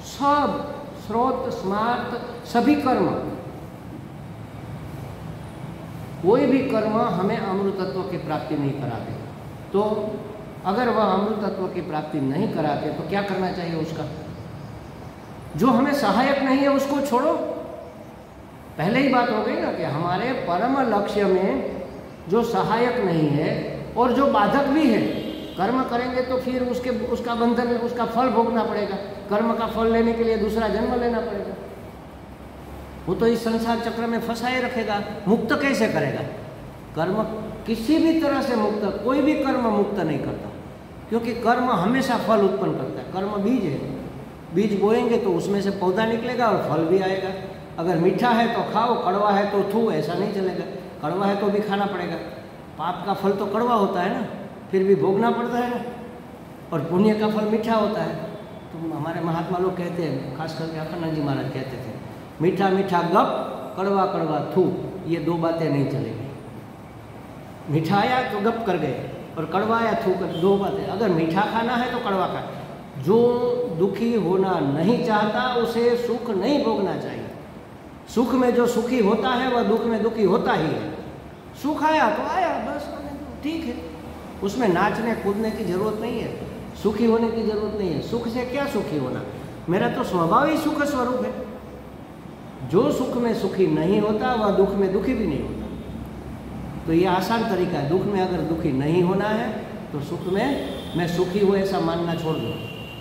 सब, स्रोत, स्मार्त, सभी कर्म, कोई भी कर्म हमें अमृतत्व की प्राप्ति नहीं कराते। तो अगर वह अमृतत्व की प्राप्ति नहीं कराते तो क्या करना चाहिए उसका? जो हमें सहायक नहीं है उसको छोड़ो। पहले ही बात हो गई ना कि हमारे परम लक्ष्य में जो सहायक नहीं है और जो बाधक भी है, कर्म करेंगे तो फिर उसका बंधन, उसका फल भोगना पड़ेगा। कर्म का फल लेने के लिए दूसरा जन्म लेना पड़ेगा। वो तो इस संसार चक्र में फंसाए रखेगा। मुक्त कैसे करेगा? कर्म किसी भी तरह से मुक्त, कोई भी कर्म मुक्त नहीं करता, क्योंकि कर्म हमेशा फल उत्पन्न करता है। कर्म बीज है, बीज बोएंगे तो उसमें से पौधा निकलेगा और फल भी आएगा। अगर मीठा है तो खाओ, कड़वा है तो थू, ऐसा नहीं चलेगा। कड़वा है तो भी खाना पड़ेगा। पाप का फल तो कड़वा होता है ना, फिर भी भोगना पड़ता है ना। और पुण्य का फल मीठा होता है। तो हमारे महात्मा लोग कहते हैं, खास करके अखंडानंद जी महाराज कहते थे, मीठा मीठा गप, कड़वा कड़वा थू, ये दो बातें नहीं चलेगी। मीठा आया तो गप कर गए और कड़वा आया थू कर, दो बातें। अगर मीठा खाना है तो कड़वा खा। जो दुखी होना नहीं चाहता उसे सुख नहीं भोगना चाहिए। सुख में जो सुखी होता है वह दुख में दुखी होता ही है। सुख आया तो आया, बस ठीक है, उसमें नाचने कूदने की जरूरत नहीं है, सुखी होने की जरूरत नहीं है। सुख से क्या सुखी होना? मेरा तो स्वभाव ही सुख स्वरूप है। जो सुख में सुखी नहीं होता वह दुख में दुखी भी नहीं होता। तो ये आसान तरीका है। दुख में अगर दुखी नहीं होना है तो सुख में मैं सुखी हूँ ऐसा मानना छोड़ दो।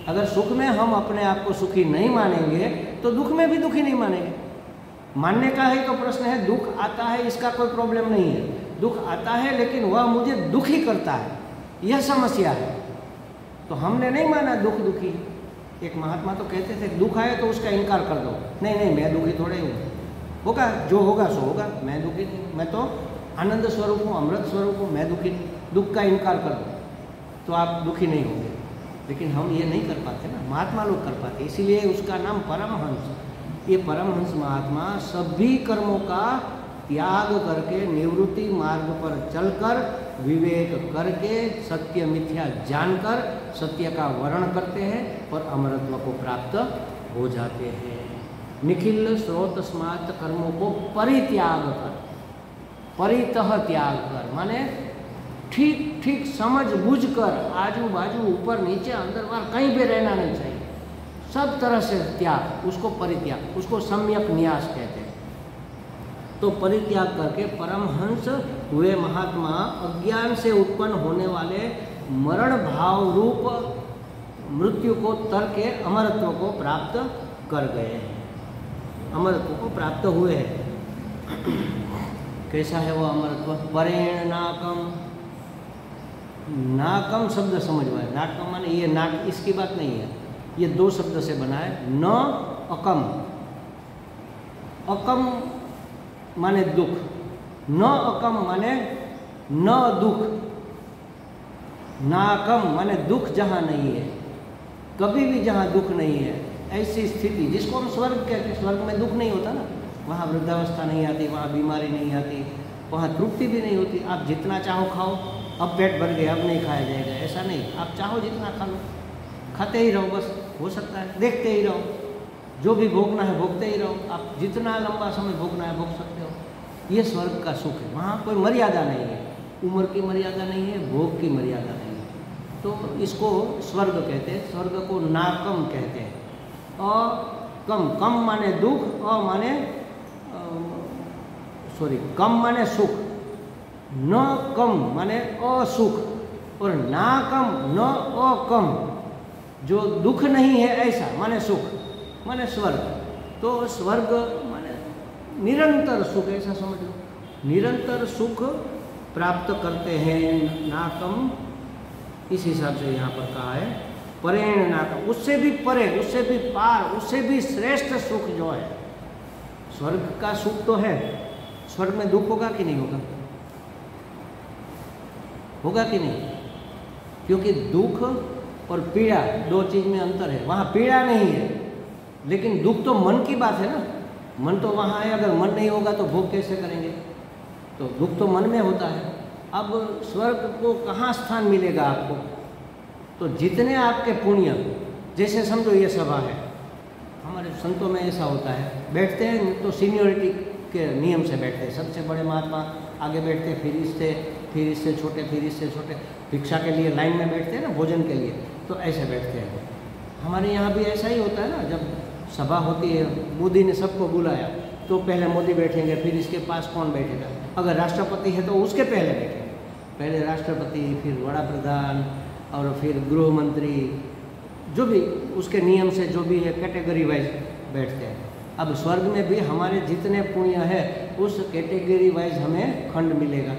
अगर सुख में हम अपने आप को सुखी नहीं मानेंगे तो दुख में भी दुखी नहीं मानेंगे। मानने का ही तो प्रश्न है। दुख आता है इसका कोई प्रॉब्लम नहीं है, दुख आता है लेकिन वह मुझे दुखी करता है, यह समस्या है। तो हमने नहीं माना दुख दुखी। एक महात्मा तो कहते थे दुख आए तो उसका इनकार कर दो। नहीं नहीं, मैं दुखी थोड़े ही हूँ, होगा जो होगा सो होगा, मैं दुखी नहीं, मैं तो आनंद स्वरूप हूँ, अमृत स्वरूप हूँ, मैं दुखी नहीं। दुख का इनकार कर दो तो आप दुखी नहीं होंगे। लेकिन हम ये नहीं कर पाते ना, महात्मा लोग कर पाते, इसीलिए उसका नाम परमहंस। ये परमहंस महात्मा सभी कर्मों का त्याग करके निवृत्ति मार्ग पर चलकर विवेक करके सत्य मिथ्या जानकर सत्य का वर्ण करते हैं और अमरत्व को प्राप्त हो जाते हैं। निखिल स्रोत स्मार्त कर्मों को परित्याग कर, परितः त्याग कर माने ठीक ठीक समझ बूझ कर, आजू बाजू ऊपर नीचे अंदर बाहर कहीं भी रहना नहीं चाहिए। सब तरह से त्याग, उसको परित्याग, उसको सम्यक न्यास कहते हैं। तो परित्याग करके परमहंस हुए महात्मा अज्ञान से उत्पन्न होने वाले मरण भाव रूप मृत्यु को तर के अमरत्व को प्राप्त कर गए हैं, अमरत्व को प्राप्त हुए हैं। कैसा है वो अमरत्व? परेण नाकम, नाकम शब्द समझ में, नाकम माने ये नाक, इसकी बात नहीं है, ये दो शब्द से बना है। न अकम, अकम माने दुख, न अकम माने न दुख, नाकम माने दुख जहाँ नहीं है, कभी भी जहाँ दुख नहीं है ऐसी स्थिति जिसको हम स्वर्ग कहते हैं। स्वर्ग में दुख नहीं होता ना, वहाँ वृद्धावस्था नहीं आती, वहाँ बीमारी नहीं आती, वहाँ तृप्ति भी नहीं होती। आप जितना चाहो खाओ, अब पेट भर गया अब नहीं खाया जाएगा, ऐसा नहीं। आप चाहो जितना खा लो, खाते ही रहो, बस हो सकता है देखते ही रहो, जो भी भोगना है भोगते ही रहो। आप जितना लंबा समय भोगना है भोग सकते हो। ये स्वर्ग का सुख है। वहाँ कोई मर्यादा नहीं है, उम्र की मर्यादा नहीं है, भोग की मर्यादा नहीं है। तो इसको स्वर्ग कहते हैं। स्वर्ग को नाकम कहते हैं। कम, कम माने दुख, माने कम माने सुख, न कम माने असुख और ना कम न अकम, जो दुख नहीं है ऐसा माने सुख, माने स्वर्ग। तो स्वर्ग माने निरंतर सुख, ऐसा समझ लो, निरंतर सुख प्राप्त करते हैं। नाकम इस हिसाब से यहाँ पर कहा है। परेण नाकम, उससे भी परे, उससे भी पार, उससे भी श्रेष्ठ सुख जो है स्वर्ग का सुख तो है। स्वर्ग में दुख होगा कि नहीं होगा? होगा कि नहीं? क्योंकि दुख और पीड़ा दो चीज में अंतर है। वहाँ पीड़ा नहीं है, लेकिन दुख तो मन की बात है ना। मन तो वहाँ है, अगर मन नहीं होगा तो भोग कैसे करेंगे? तो दुख तो मन में होता है। अब स्वर्ग को कहाँ स्थान मिलेगा आपको? तो जितने आपके पुण्य, जैसे समझो ये सभा है, हमारे संतों में ऐसा होता है, बैठते हैं तो सीनियरिटी के नियम से बैठते हैं। सबसे बड़े महात्मा आगे बैठते हैं, फिर इससे छोटे, फिर इससे छोटे, भिक्षा के लिए लाइन में बैठते हैं ना, भोजन के लिए, तो ऐसे बैठते हैं। हमारे यहाँ भी ऐसा ही होता है ना, जब सभा होती है, मोदी ने सबको बुलाया तो पहले मोदी बैठेंगे, फिर इसके पास कौन बैठेगा? अगर राष्ट्रपति है तो उसके पहले बैठेंगे, पहले राष्ट्रपति, फिर बड़ा प्रधान और फिर गृह मंत्री, जो भी उसके नियम से जो भी है कैटेगरी वाइज बैठते हैं। अब स्वर्ग में भी हमारे जितने पुण्य है उस कैटेगरी वाइज हमें खंड मिलेगा।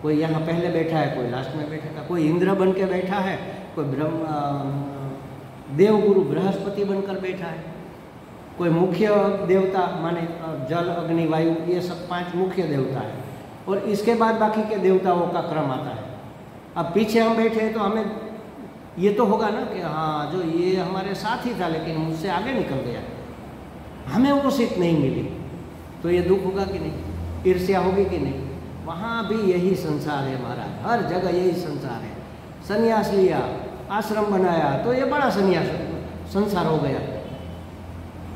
कोई यहाँ पहले बैठा है, कोई लास्ट में बैठेगा, कोई इंद्र बन के बैठा है, कोई देवगुरु बृहस्पति बनकर बैठा है, कोई मुख्य देवता माने जल अग्नि वायु, ये सब 5 मुख्य देवता है, और इसके बाद बाकी के देवताओं का क्रम आता है। अब पीछे हम बैठे हैं तो हमें ये तो होगा ना कि हाँ जो ये हमारे साथ ही था लेकिन मुझसे आगे निकल गया, हमें वो सीट नहीं मिली, तो ये दुख होगा कि नहीं, ईर्ष्या होगी कि नहीं? वहाँ भी यही संसार है महाराज, हर जगह यही संसार है। संन्यास लिया, आश्रम बनाया तो ये बड़ा संसार हो गया।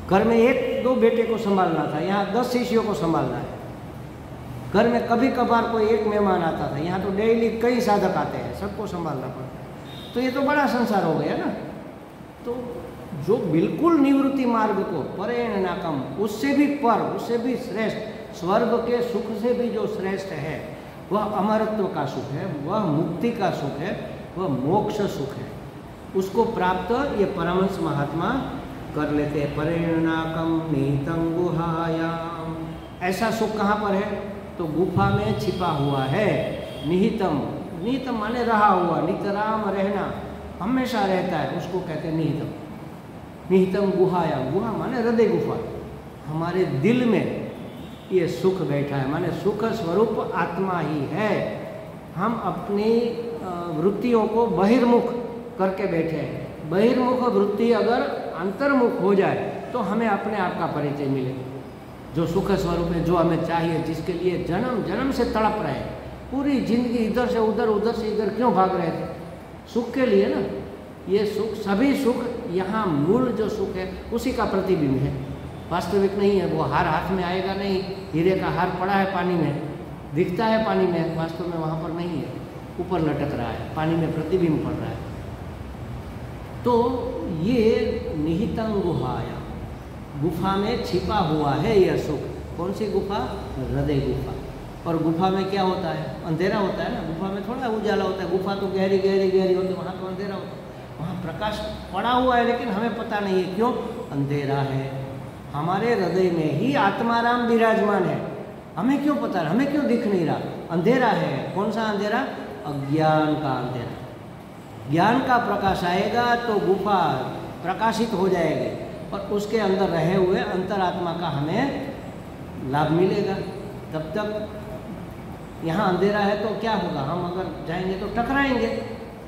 घर में 1-2 बेटे को संभालना था, यहाँ 10 शिष्यों को संभालना है। घर में कभी कभार कोई एक मेहमान आता था, यहाँ तो डेली कई साधक आते हैं, सबको संभालना पड़ता है, तो ये तो बड़ा संसार हो गया ना। तो जो बिल्कुल निवृत्ति मार्ग को परेणाकम, उससे भी पर, उससे भी श्रेष्ठ, स्वर्ग के सुख से भी जो श्रेष्ठ है वह अमरत्व का सुख है, वह मुक्ति का सुख है, वह मोक्ष सुख है। उसको प्राप्त ये परमहंस महात्मा कर लेते हैं। परेणाकम निहितं गुहायाम, ऐसा सुख कहाँ पर है? तो गुफा में छिपा हुआ है। निहितम, निहितम माने रहा हुआ, नितराम रहना, हमेशा रहता है, उसको कहते हैं निहितम। निहितम गुहायाम, गुहा माने हृदय गुफा, हमारे दिल में ये सुख बैठा है, माने सुख स्वरूप आत्मा ही है। हम अपनी वृत्तियों को बहिर्मुख करके बैठे हैं। बहिर्मुख वृत्ति अगर अंतर्मुख हो जाए तो हमें अपने आप का परिचय मिले, जो सुख स्वरूप है, जो हमें चाहिए, जिसके लिए जन्म जन्म से तड़प रहे, पूरी जिंदगी इधर से उधर, उधर से इधर क्यों भाग रहे थे? सुख के लिए ना। ये सुख, सभी सुख, यहाँ मूल जो सुख है उसी का प्रतिबिंब है, वास्तविक नहीं है। वो हार हाथ में आएगा नहीं, हीरे का हार पड़ा है पानी में, दिखता है पानी में, वास्तव में वहाँ पर नहीं है, ऊपर लटक रहा है, पानी में प्रतिबिंब पड़ रहा है। तो ये निहितं गुहायाम, गुफा में छिपा हुआ है यह सुख। कौन सी गुफा? हृदय गुफा। और गुफा में क्या होता है? अंधेरा होता है ना, गुफा में थोड़ा उजाला होता है। गुफा तो गहरी गहरी गहरी होती है, वहाँ तो अंधेरा होता है। वहाँ प्रकाश पड़ा हुआ है लेकिन हमें पता नहीं है, क्यों? अंधेरा है। हमारे हृदय में ही आत्माराम विराजमान है, हमें क्यों पता है, हमें क्यों दिख नहीं रहा? अंधेरा है। कौन सा अंधेरा? अज्ञान का अंधेरा। ज्ञान का प्रकाश आएगा तो गुफा प्रकाशित हो जाएगी और उसके अंदर रहे हुए अंतरात्मा का हमें लाभ मिलेगा। तब तक यहाँ अंधेरा है तो क्या होगा? हम अगर जाएंगे तो टकराएंगे,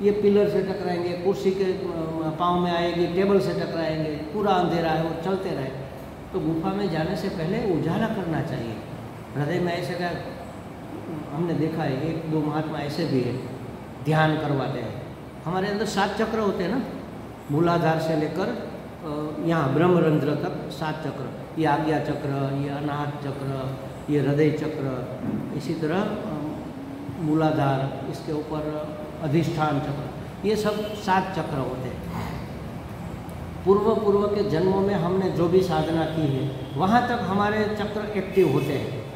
ये पिलर से टकराएंगे, कुर्सी के पाँव में आएगी, टेबल से टकराएंगे, पूरा अंधेरा है, वो चलते रहे। तो गुफा में जाने से पहले उजाला करना चाहिए। हृदय में ऐसे का हमने देखा है, 1-2 महात्मा ऐसे भी है, ध्यान करवाते हैं। हमारे अंदर 7 चक्र होते हैं ना, मूलाधार से लेकर यहाँ ब्रह्मरंध्र तक 7 चक्र, ये आज्ञा चक्र, ये अनाहत चक्र, ये हृदय चक्र, इसी तरह मूलाधार, इसके ऊपर अधिष्ठान चक्र, ये सब 7 चक्र होते हैं। पूर्व के जन्मों में हमने जो भी साधना की है वहाँ तक हमारे चक्र एक्टिव होते हैं।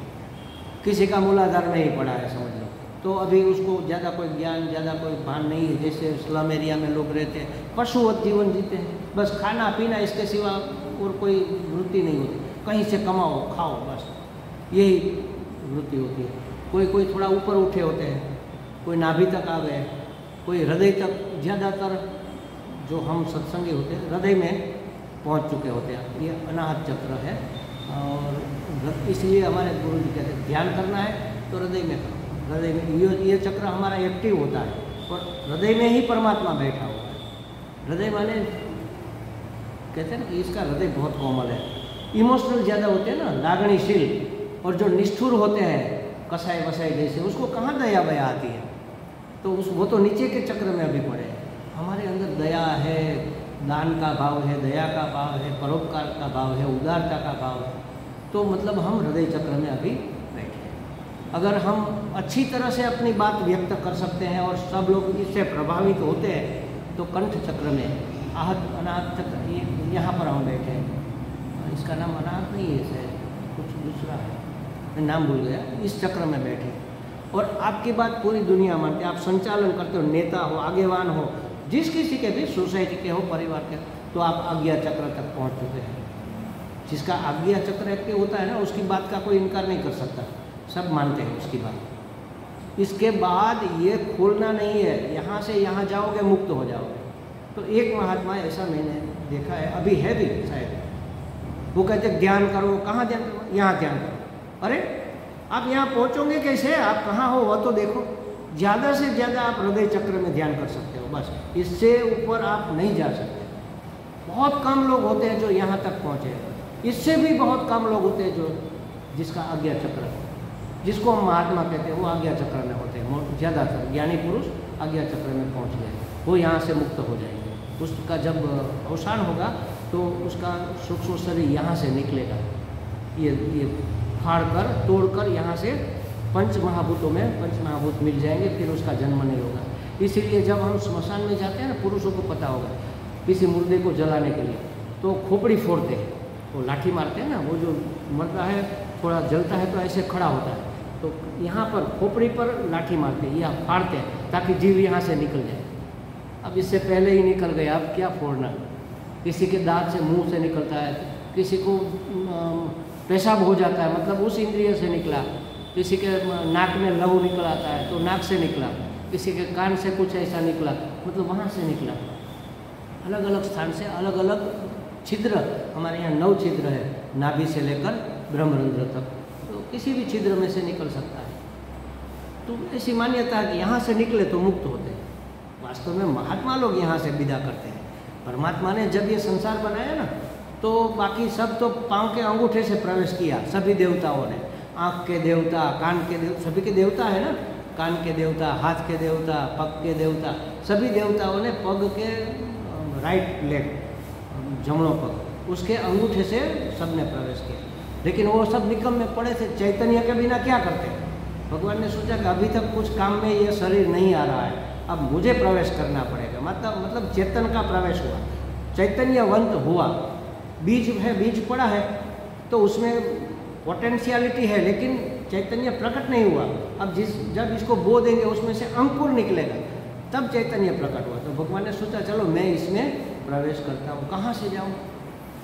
किसी का मूलाधार नहीं पड़ा है समझ लो, तो अभी उसको ज़्यादा कोई ज्ञान, ज़्यादा कोई भान नहीं है। जैसे स्लम एरिया में लोग रहते हैं, पशुवत जीवन जीते हैं, बस खाना पीना, इसके सिवा और कोई वृत्ति नहीं होती। कहीं से कमाओ खाओ, बस यही वृत्ति होती है। कोई थोड़ा ऊपर उठे होते हैं, कोई नाभि तक आ गए, कोई हृदय तक। ज़्यादातर जो हम सत्संगी होते हैं हृदय में पहुंच चुके होते हैं। ये अनाहत चक्र है और इसलिए हमारे गुरु जी कहते हैं ध्यान करना है तो हृदय में करो। हृदय में ये चक्र हमारा एक्टिव होता है और हृदय में ही परमात्मा बैठा हुआ है। हृदय माने कहते हैं ना कि इसका हृदय बहुत कोमल है। इमोशनल ज़्यादा होते हैं ना, लागणीशील, और जो निष्ठुर होते हैं, कसाई वसाई जैसे, उसको कहाँ दया वया आती है? तो वो तो नीचे के चक्र में अभी पड़े हैं। हमारे अंदर दया है, दान का भाव है, दया का भाव है, परोपकार का भाव है, उदारता का भाव है। तो मतलब हम हृदय चक्र में अभी बैठे हैं। अगर हम अच्छी तरह से अपनी बात व्यक्त कर सकते हैं और सब लोग इससे प्रभावित होते हैं तो कंठ चक्र में, आहत अनाहत चक्र, ये यहाँ पर हम बैठे हैं। इसका नाम अनाहत नहीं है, शायद कुछ दूसरा है, मैं नाम भूल गया। इस चक्र में बैठे और आपकी बात पूरी दुनिया मानती है। आप संचालन करते हो, नेता हो, आगेवान हो, जिस किसी के भी, सोसाइटी के हो, परिवार के, तो आप आज्ञा चक्र तक पहुंच चुके हैं। जिसका आज्ञा चक्र एक्टिव होता है ना, उसकी बात का कोई इनकार नहीं कर सकता, सब मानते हैं उसकी बात। इसके बाद ये खोलना नहीं है, यहाँ से यहाँ जाओगे मुक्त हो जाओगे। तो एक महात्मा ऐसा मैंने देखा है, अभी है भी शायद, वो कहते ध्यान करो। कहाँ ध्यान करो? यहाँ ध्यान करो। अरे आप यहाँ पहुँचोगे कैसे? आप कहाँ हो वो तो देखो। ज़्यादा से ज़्यादा आप हृदय चक्र में ध्यान कर सकते हो, बस। इससे ऊपर आप नहीं जा सकते। बहुत कम लोग होते हैं जो यहाँ तक पहुँचे, इससे भी बहुत कम लोग होते हैं जो, जिसका आज्ञा चक्र, जिसको हम महात्मा कहते हैं, वो आज्ञा चक्र में होते हैं। ज़्यादातर ज्ञानी पुरुष आज्ञा चक्र में पहुँच गए, वो यहाँ से मुक्त हो जाएंगे। उसका जब अवसान होगा तो उसका सूक्ष्म शरीर यहाँ से निकलेगा, ये फाड़ कर, तोड़ कर यहाँ से पंच महाभूतों में, पंच महाभूत मिल जाएंगे, फिर उसका जन्म नहीं होगा। इसीलिए जब हम श्मशान में जाते हैं ना, पुरुषों को पता होगा, किसी मुर्दे को जलाने के लिए तो खोपड़ी फोड़ते हैं, वो लाठी मारते हैं ना, वो जो मरता है थोड़ा जलता है तो ऐसे खड़ा होता है, तो यहाँ पर खोपड़ी पर लाठी मारते हैं या फाड़ते हैं ताकि जीव यहाँ से निकल जाए। अब इससे पहले ही निकल गया, अब क्या फोड़ना? किसी के दांत से, मुंह से निकलता है, किसी को पेशाब हो जाता है, मतलब उस इंद्रिय से निकला, किसी के नाक में लहू निकल आता है तो नाक से निकला, किसी के कान से कुछ ऐसा निकला, मतलब वहाँ से निकला। अलग अलग स्थान से अलग अलग छिद्र, हमारे यहाँ 9 छिद्र है, नाभि से लेकर ब्रह्मरंध्र तक, तो किसी भी छिद्र में से निकल सकता है। तो ऐसी मान्यता है कि यहाँ से निकले तो मुक्त होते हैं। वास्तव में महात्मा लोग यहाँ से विदा करते हैं। परमात्मा ने जब ये संसार बनाया ना, तो बाकी सब तो पाँव के अंगूठे से प्रवेश किया, सभी देवताओं ने। आँख के देवता, कान के देवता, सभी के देवता है ना, कान के देवता, हाथ के देवता, पग के देवता, सभी देवताओं ने पग के राइट लेग, जमणो पग, उसके अंगूठे से सब ने प्रवेश किया। लेकिन वो सब निकम में पड़े थे, चैतन्य के बिना क्या करते? भगवान ने सोचा कि अभी तक कुछ काम में ये शरीर नहीं आ रहा है, अब मुझे प्रवेश करना पड़ेगा। मतलब चेतन का प्रवेश हुआ, चैतन्यवंत हुआ। बीज है, बीज पड़ा है तो उसमें पोटेंशियलिटी है, लेकिन चैतन्य प्रकट नहीं हुआ। अब जब इसको बो देंगे उसमें से अंकुर निकलेगा, तब चैतन्य प्रकट हुआ। तो भगवान ने सोचा चलो मैं इसमें प्रवेश करता हूँ, कहाँ से जाऊँ?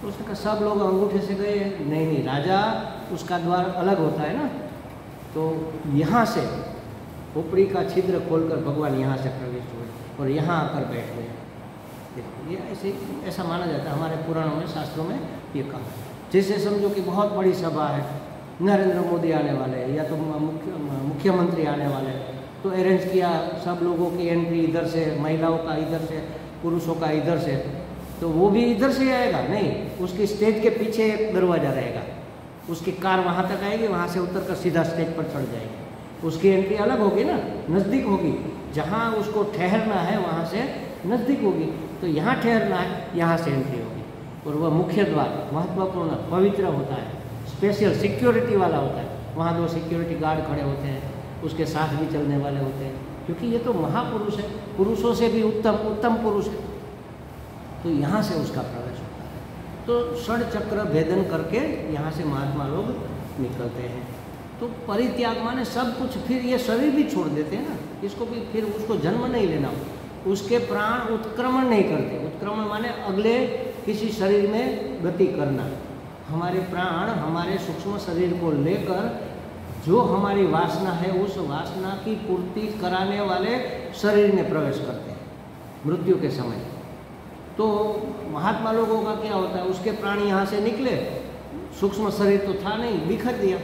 तो उसने कहा सब लोग अंगूठे से गए। नहीं, राजा, उसका द्वार अलग होता है ना, तो यहाँ से खोपड़ी का छिद्र खोलकर भगवान यहाँ से प्रवेश हुए और यहाँ आकर बैठ गए। देखो ये ऐसा माना जाता है, हमारे पुराणों में, शास्त्रों में ये कहा। जैसे समझो कि बहुत बड़ी सभा है, नरेंद्र मोदी आने वाले हैं या तो मुख्यमंत्री आने वाले हैं, तो अरेंज किया सब लोगों की एंट्री इधर से, महिलाओं का इधर से, पुरुषों का इधर से, तो वो भी इधर से आएगा? नहीं, उसकी स्टेज के पीछे एक दरवाज़ा रहेगा, उसकी कार वहाँ तक आएगी, वहाँ से उतर कर सीधा स्टेज पर चढ़ जाएगी। उसकी एंट्री अलग होगी ना, नज़दीक होगी, जहाँ उसको ठहरना है वहाँ से नज़दीक होगी, तो यहाँ ठहरना है, यहाँ से एंट्री होगी। और वह मुख्य द्वार महत्वपूर्ण, पवित्र होता है, स्पेशल सिक्योरिटी वाला होता है। वहाँ 2 सिक्योरिटी गार्ड खड़े होते हैं, उसके साथ भी चलने वाले होते हैं, क्योंकि ये तो महापुरुष है, पुरुषों से भी उत्तम पुरुष है। तो यहाँ से उसका प्रवेश होता है। तो षड चक्र भेदन करके यहाँ से महात्मा लोग निकलते हैं। तो परित्याग माने सब कुछ, फिर ये शरीर भी छोड़ देते हैं ना, इसको भी, फिर उसको जन्म नहीं लेना, उसके प्राण उत्क्रमण नहीं करते। उत्क्रमण माने अगले किसी शरीर में गति करना। हमारे प्राण हमारे सूक्ष्म शरीर को लेकर जो हमारी वासना है, उस वासना की पूर्ति कराने वाले शरीर में प्रवेश करते हैं मृत्यु के समय। तो महात्मा लोगों का क्या होता है, उसके प्राण यहाँ से निकले, सूक्ष्म शरीर तो था नहीं, बिखर दिया,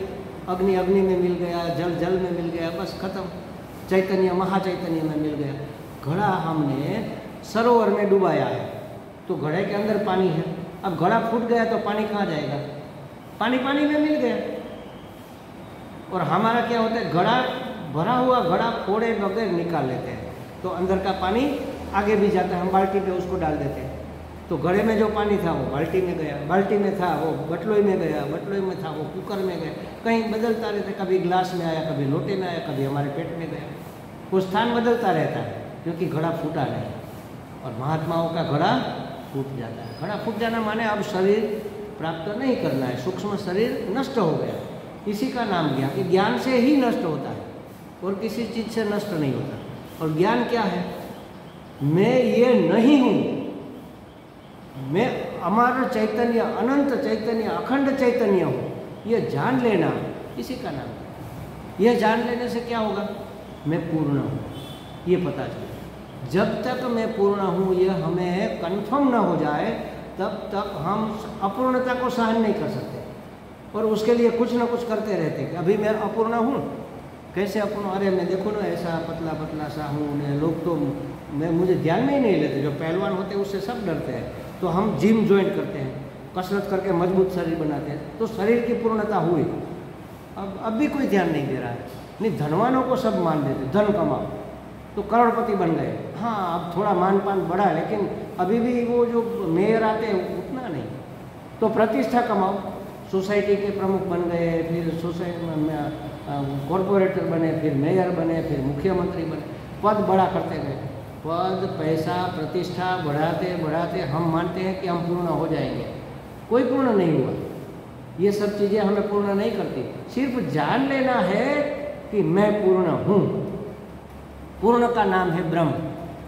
अग्नि अग्नि में मिल गया, जल जल में मिल गया, बस खत्म, चैतन्य महाचैतन्य में मिल गया। घड़ा हमने सरोवर में डुबाया है, तो घड़े के अंदर पानी है, अब घड़ा फूट गया तो पानी कहाँ जाएगा? पानी पानी में मिल गया। और हमारा क्या होता है, घड़ा भरा हुआ घड़ा फोड़े बगैर निकाल लेते हैं, तो अंदर का पानी आगे भी जाता है, हम बाल्टी पे उसको डाल देते हैं। तो घड़े में जो पानी था वो बाल्टी में गया, बाल्टी में था वो बटलोई में गया, बटलोई में था वो कुकर में गया, कहीं बदलता रहता है, कभी ग्लास में आया, कभी लोटे में आया, कभी हमारे पेट में गया। वो स्थान बदलता रहता है क्योंकि घड़ा फूटा नहीं। और महात्माओं का घड़ा फूट जाता है। घड़ा फूट जाना माने अब शरीर प्राप्त नहीं करना है, सूक्ष्म शरीर नष्ट हो गया, इसी का नाम ज्ञान। कि ज्ञान से ही नष्ट होता है और किसी चीज़ से नष्ट नहीं होता। और ज्ञान क्या है, मैं ये नहीं हूँ, मैं अमर चैतन्य, अनंत चैतन्य, अखंड चैतन्य हूँ, ये जान लेना, इसी का नाम है। यह जान लेने से क्या होगा, मैं पूर्ण हूँ, ये पता चले। जब तक मैं पूर्ण हूँ यह हमें कंफर्म ना हो जाए तब तक हम अपूर्णता को सहन नहीं कर सकते, और उसके लिए कुछ ना कुछ करते रहते हैं कि अभी मैं अपूर्ण हूँ, कैसे अपूर्ण, अरे मैं देखो ना ऐसा पतला पतला सा हूँ, लोग तो मुझे ध्यान में ही नहीं लेते। जो पहलवान होते हैं उससे सब डरते हैं, तो हम जिम ज्वाइन करते हैं, कसरत करके मजबूत शरीर बनाते हैं, तो शरीर की पूर्णता हुई। अब भी कोई ध्यान नहीं दे रहा है। नहीं, धनवानों को सब मान देते, धन कमाओ तो करोड़पति बन गए। हाँ, अब थोड़ा मान पान बढ़ा, लेकिन अभी भी वो जो मेयर आते हैं उतना नहीं। तो प्रतिष्ठा कमाओ, सोसाइटी के प्रमुख बन गए, फिर सोसाइटी कॉरपोरेटर बने, फिर मेयर बने, फिर मुख्यमंत्री बने, पद बड़ा करते गए। पद, पैसा, प्रतिष्ठा बढ़ाते बढ़ाते हम मानते हैं कि हम पूर्ण हो जाएंगे। कोई पूर्ण नहीं हुआ। ये सब चीज़ें हमें पूर्ण नहीं करती। सिर्फ जान लेना है कि मैं पूर्ण हूँ। पूर्ण का नाम है ब्रह्म।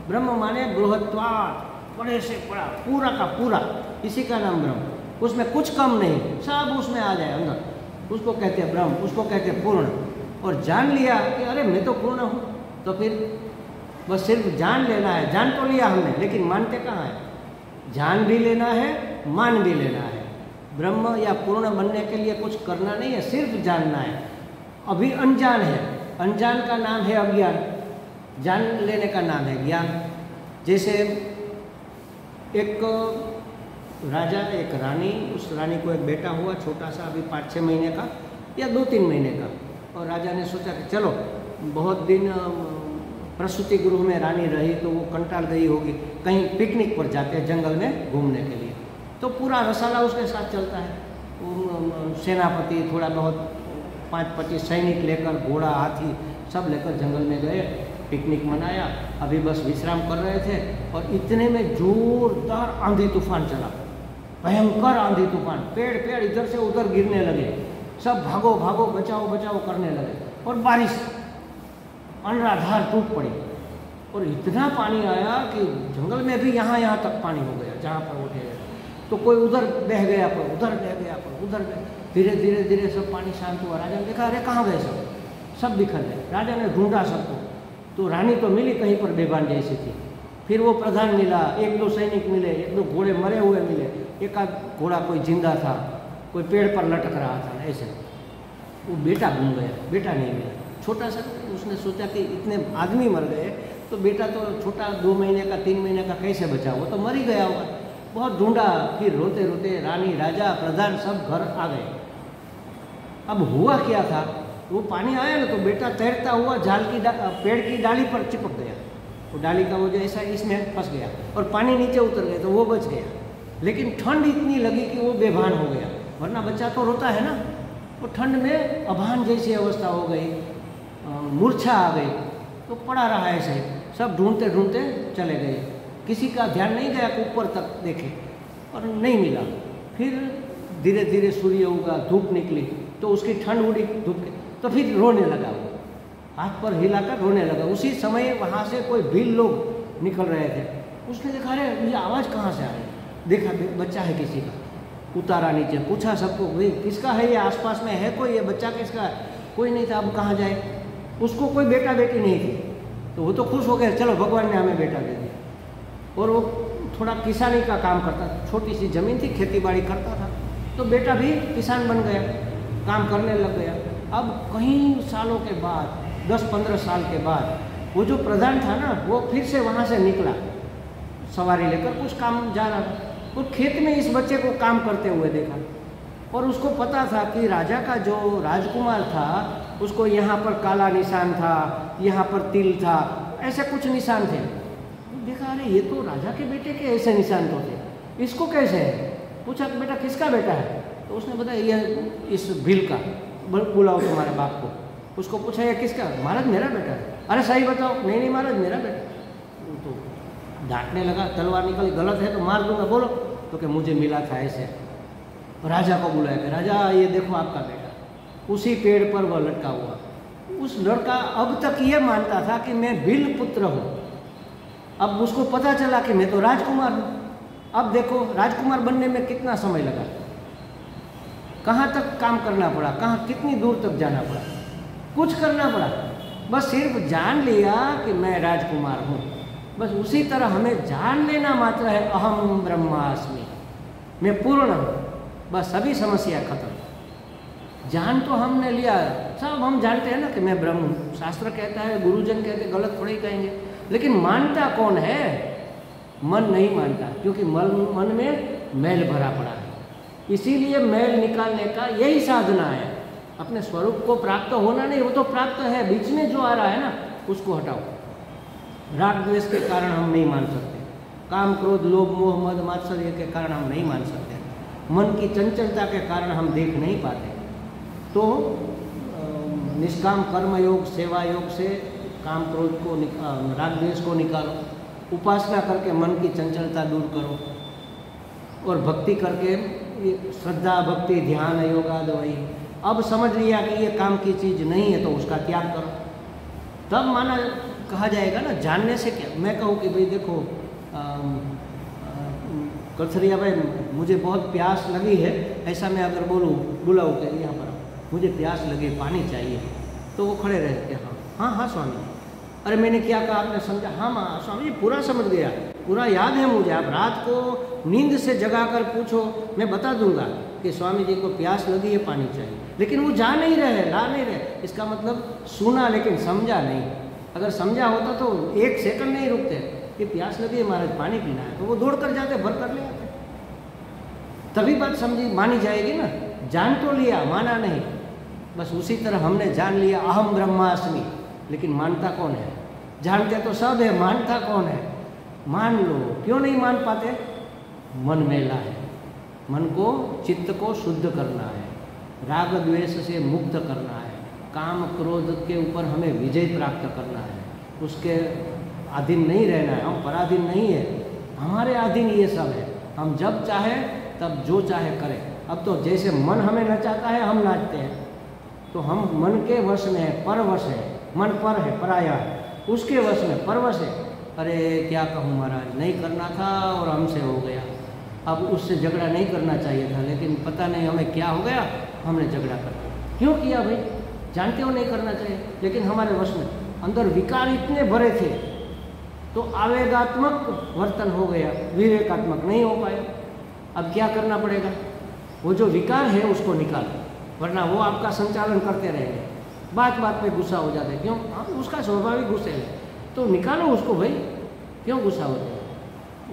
ब्रह्म माने बृहत्वात्, बड़े से बड़ा, पूरा का पूरा, इसी का नाम ब्रह्म। उसमें कुछ कम नहीं, सब उसमें आ जाए अंदर, उसको कहते हैं ब्रह्म, उसको कहते हैं पूर्ण। और जान लिया कि अरे मैं तो पूर्ण हूँ, तो फिर बस सिर्फ जान लेना है। जान तो लिया हमने, लेकिन मानते कहाँ है। जान भी लेना है, मान भी लेना है। ब्रह्म या पूर्ण बनने के लिए कुछ करना नहीं है, सिर्फ जानना है। अभी अनजान है, अनजान का नाम है अज्ञान, जान लेने का नाम है ज्ञान। जैसे एक राजा, एक रानी, उस रानी को एक बेटा हुआ छोटा सा, अभी 5-6 महीने का या 2-3 महीने का। और राजा ने सोचा कि चलो, बहुत दिन प्रसूति गृह में रानी रही तो वो कंटाल गई होगी, कहीं पिकनिक पर जाते हैं जंगल में घूमने के लिए। तो पूरा रसाला उसके साथ चलता है। वो सेनापति, थोड़ा बहुत 5-25 सैनिक लेकर, घोड़ा, हाथी सब लेकर जंगल में गए, पिकनिक मनाया। अभी बस विश्राम कर रहे थे और इतने में जोरदार आंधी तूफान चला, भयंकर आंधी तूफान। पेड़ इधर से उधर गिरने लगे, सब भागो भागो, बचाओ बचाओ करने लगे। और बारिश अनराधार टूट पड़ी और इतना पानी आया कि जंगल में भी यहाँ तक पानी हो गया जहाँ पर वो थे। तो कोई उधर बह गया पर, उधर बह गया पर, उधर बह। धीरे धीरे सब पानी शांत हुआ। राजा ने देखा, अरे कहाँ गए सब बिखर गए। राजा ने ढूंढा सबको, तो रानी तो मिली कहीं पर बेबान जैसी थी। फिर वो प्रधान मिला, 1-2 सैनिक मिले, 1-2 घोड़े मरे हुए मिले, एक आध घोड़ा कोई जिंदा था, कोई पेड़ पर लटक रहा था ऐसे। वो बेटा घूम गया, बेटा नहीं मिला, छोटा सा। उसने सोचा कि इतने आदमी मर गए तो बेटा तो छोटा, 2 महीने का 3 महीने का कैसे बचा, वो तो मर ही गया होगा। बहुत ढूंढा, फिर रोते रोते रानी, राजा, प्रधान सब घर आ गए। अब हुआ क्या था, वो पानी आया ना तो बेटा तैरता हुआ झाल की पेड़ की डाली पर चिपक गया। वो डाली का वो जो ऐसा इसमें फंस गया और पानी नीचे उतर गया तो वो बच गया। लेकिन ठंड इतनी लगी कि वो बेभान हो गया, वरना बच्चा तो रोता है ना। वो ठंड में अभान जैसी अवस्था हो गई, मूर्छा आ गई, तो पड़ा रहा ऐसे ही। सब ढूंढते ढूंढते चले गए, किसी का ध्यान नहीं गया कि ऊपर तक देखे और नहीं मिला। फिर धीरे धीरे सूर्य उगा, धूप निकली तो उसकी ठंड उड़ी धूप के, तो फिर रोने लगा, वो हाथ पर हिलाकर रोने लगा। उसी समय वहाँ से कोई भील लोग निकल रहे थे। उसने देखा, अरे ये आवाज़ कहाँ से आ रही है। देखा बच्चा है किसी का, उतारा नीचे, पूछा सबको, भाई किसका है ये, आसपास में है कोई, ये बच्चा किसका है। कोई नहीं था। अब कहाँ जाए, उसको कोई बेटा बेटी नहीं थी। तो वो तो खुश हो गया, चलो भगवान ने हमें बेटा दे दिया। और वो थोड़ा किसानी का काम करता था, छोटी सी ज़मीन थी, खेती बाड़ी करता था, तो बेटा भी किसान बन गया, काम करने लग गया। अब कई सालों के बाद, 10-15 साल के बाद, वो जो प्रधान था ना, वो फिर से वहाँ से निकला सवारी लेकर, कुछ काम जा रहा था। वो खेत में इस बच्चे को काम करते हुए देखा और उसको पता था कि राजा का जो राजकुमार था उसको यहाँ पर काला निशान था, यहाँ पर तिल था, ऐसे कुछ निशान थे। देखा अरे ये तो राजा के बेटे के ऐसे निशान तो थे, इसको कैसे है? पूछा बेटा किसका बेटा है? तो उसने बताया ये इस भील का, बुलाओ तुम्हारे बाप को। उसको पूछा ये किसका? महाराज मेरा बेटा है। अरे सही बताओ। नहीं नहीं महाराज मेरा बेटा। तो डांटने लगा, तलवार निकली, गलत है तो मार दूंगा, बोलो। तो कि मुझे मिला था ऐसे। राजा को बुलाया कि राजा ये देखो आपका बेटा, उसी पेड़ पर वह लटका हुआ। उस लड़का अब तक ये मानता था कि मैं भील पुत्र हूँ। अब उसको पता चला कि मैं तो राजकुमार हूँ। अब देखो राजकुमार बनने में कितना समय लगा, कहाँ तक काम करना पड़ा, कहाँ कितनी दूर तक जाना पड़ा, कुछ करना पड़ा, बस सिर्फ जान लिया कि मैं राजकुमार हूँ। बस उसी तरह हमें जान लेना मात्र है, अहम ब्रह्मास्मि, मैं पूर्ण हूँ, बस सभी समस्या खत्म। जान तो हमने लिया, सब हम जानते हैं ना कि मैं ब्रह्म हूँ। शास्त्र कहता है, गुरुजन कहते हैं, गलत थोड़ी कहेंगे। लेकिन मानता कौन है? मन नहीं मानता, क्योंकि मन में मैल भरा पड़ा है। इसीलिए मैल निकालने का यही साधना है। अपने स्वरूप को प्राप्त होना नहीं, वो तो प्राप्त है, बीच में जो आ रहा है ना उसको हटाओ। राग द्वेष के कारण हम नहीं मान सकते, काम क्रोध लोभ मोह मद मात्सर्य के कारण हम नहीं मान सकते, मन की चंचलता के कारण हम देख नहीं पाते। तो निष्काम कर्म योग सेवा योग से काम क्रोध को राग द्वेष को निकालो, उपासना करके मन की चंचलता दूर करो, और भक्ति करके श्रद्धा भक्ति ध्यान योगाद वही। अब समझ लिया कि ये काम की चीज़ नहीं है तो उसका त्याग करो, तब माना कहा जाएगा ना। जानने से क्या, मैं कहूँ कि भाई देखो कथरिया भाई मुझे बहुत प्यास लगी है, ऐसा मैं अगर बोलूँ बुलाऊँ कि यहाँ पर मुझे प्यास लगी पानी चाहिए, तो वो खड़े रहते हैं, हाँ हाँ स्वामी। अरे मैंने क्या कहा आपने समझा? हाँ माँ स्वामी जी पूरा समझ गया, पूरा याद है मुझे। आप रात को नींद से जगा कर पूछो, मैं बता दूंगा कि स्वामी जी को प्यास लगी है पानी चाहिए। लेकिन वो जा नहीं रहे, ला नहीं रहे, इसका मतलब सुना लेकिन समझा नहीं। अगर समझा होता तो एक सेकंड नहीं रुकते कि प्यास लगी है महाराज पानी पीना है, तो वो दौड़ कर जाते, भर कर ले आते, तभी बात समझी मानी जाएगी ना। जान तो लिया, माना नहीं। बस उसी तरह हमने जान लिया अहम ब्रह्मास्मि, लेकिन मानता कौन है? जानते तो सब है, मानता कौन है? मान लो। क्यों नहीं मान पाते? मन मैला है, मन को चित्त को शुद्ध करना है, राग द्वेष से मुक्त करना है, काम क्रोध के ऊपर हमें विजय प्राप्त करना है, उसके अधीन नहीं रहना है। हम पराधीन नहीं है, हमारे अधीन ये सब है। हम जब चाहे तब जो चाहे करें। अब तो जैसे मन हमें नचाता है हम नाचते हैं, तो हम मन के वश में है, परवश है, मन पर है, पराया है, उसके वश में परवश है। अरे क्या कहूँ महाराज, नहीं करना था और हमसे हो गया। अब उससे झगड़ा नहीं करना चाहिए था, लेकिन पता नहीं हमें क्या हो गया, हमने झगड़ा कर दिया। क्यों किया भाई? जानते हो नहीं करना चाहिए, लेकिन हमारे वश में अंदर विकार इतने भरे थे, तो आवेगात्मक वर्तन हो गया, विवेकात्मक नहीं हो पाए। अब क्या करना पड़ेगा? वो जो विकार है उसको निकालो, वरना वो आपका संचालन करते रहेंगे। बात बात पे गुस्सा हो जाते हैं, क्यों? उसका स्वाभाविक गुस्से है, तो निकालो उसको भाई। क्यों गुस्सा होते हैं?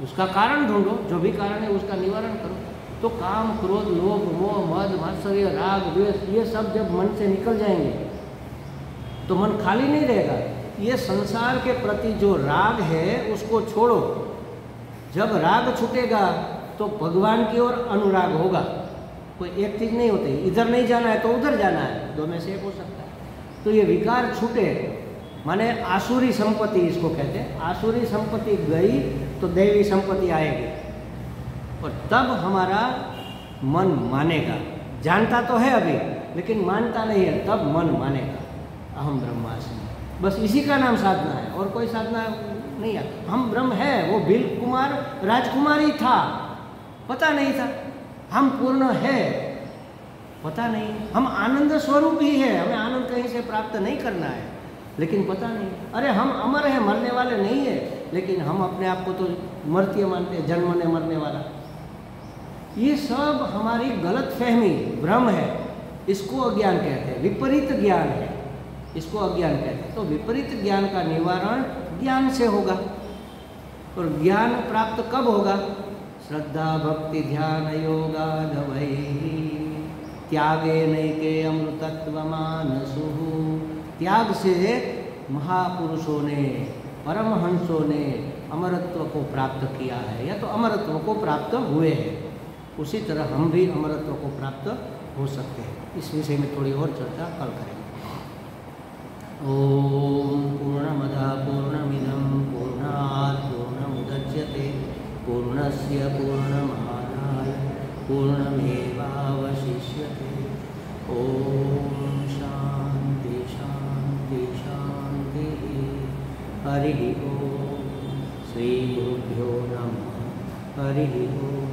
उसका कारण ढूंढो, जो भी कारण है उसका निवारण करो। तो काम क्रोध लोभ मोह मद मात्सर्य राग द्वेष ये सब जब मन से निकल जाएंगे तो मन खाली नहीं रहेगा। ये संसार के प्रति जो राग है उसको छोड़ो। जब राग छूटेगा तो भगवान की ओर अनुराग होगा। कोई एक चीज़ नहीं होती, इधर नहीं जाना है तो उधर जाना है, दो में से एक हो सकता है। तो ये विकार छूटे, माने आसुरी संपत्ति इसको कहते हैं। आसुरी संपत्ति गई तो दैवी संपत्ति आएगी, और तब हमारा मन मानेगा। जानता तो है अभी, लेकिन मानता नहीं है, तब मन मानेगा अहम ब्रह्मास्मि। बस इसी का नाम साधना है, और कोई साधना नहीं है। हम ब्रह्म है, वो भील कुमार राजकुमार ही था, पता नहीं था। हम पूर्ण है, पता नहीं। हम आनंद स्वरूप ही है, हमें आनंद कहीं से प्राप्त नहीं करना है, लेकिन पता नहीं। अरे हम अमर है, मरने वाले नहीं है, लेकिन हम अपने आप को तो मर्त्य मानते हैं, जन्मने मरने वाला। ये सब हमारी गलत फहमी, भ्रम है, इसको अज्ञान कहते हैं। विपरीत ज्ञान है, इसको अज्ञान कहते हैं। तो विपरीत ज्ञान का निवारण ज्ञान से होगा, और ज्ञान प्राप्त कब होगा? श्रद्धा भक्ति ध्यान योगाद वै त्यागे नैके अमृतत्व मानसु। त्याग से महापुरुषों ने, परमहंसों ने अमरत्व को प्राप्त किया है या तो अमरत्व को प्राप्त हुए हैं। उसी तरह हम भी अमरत्व को प्राप्त हो सकते हैं। इस विषय में थोड़ी और चर्चा कल करेंगे। ओम पूर्णमदः पूर्णमिदं पूर्णात् पूर्णमुदच्यते पूर्णस्य पूर्णमादाय पूर्णमेवावशिष्यते। ओम शांति शांति शांति। हरि ओम। श्री गुरुभ्यो नमः। हरि ओम।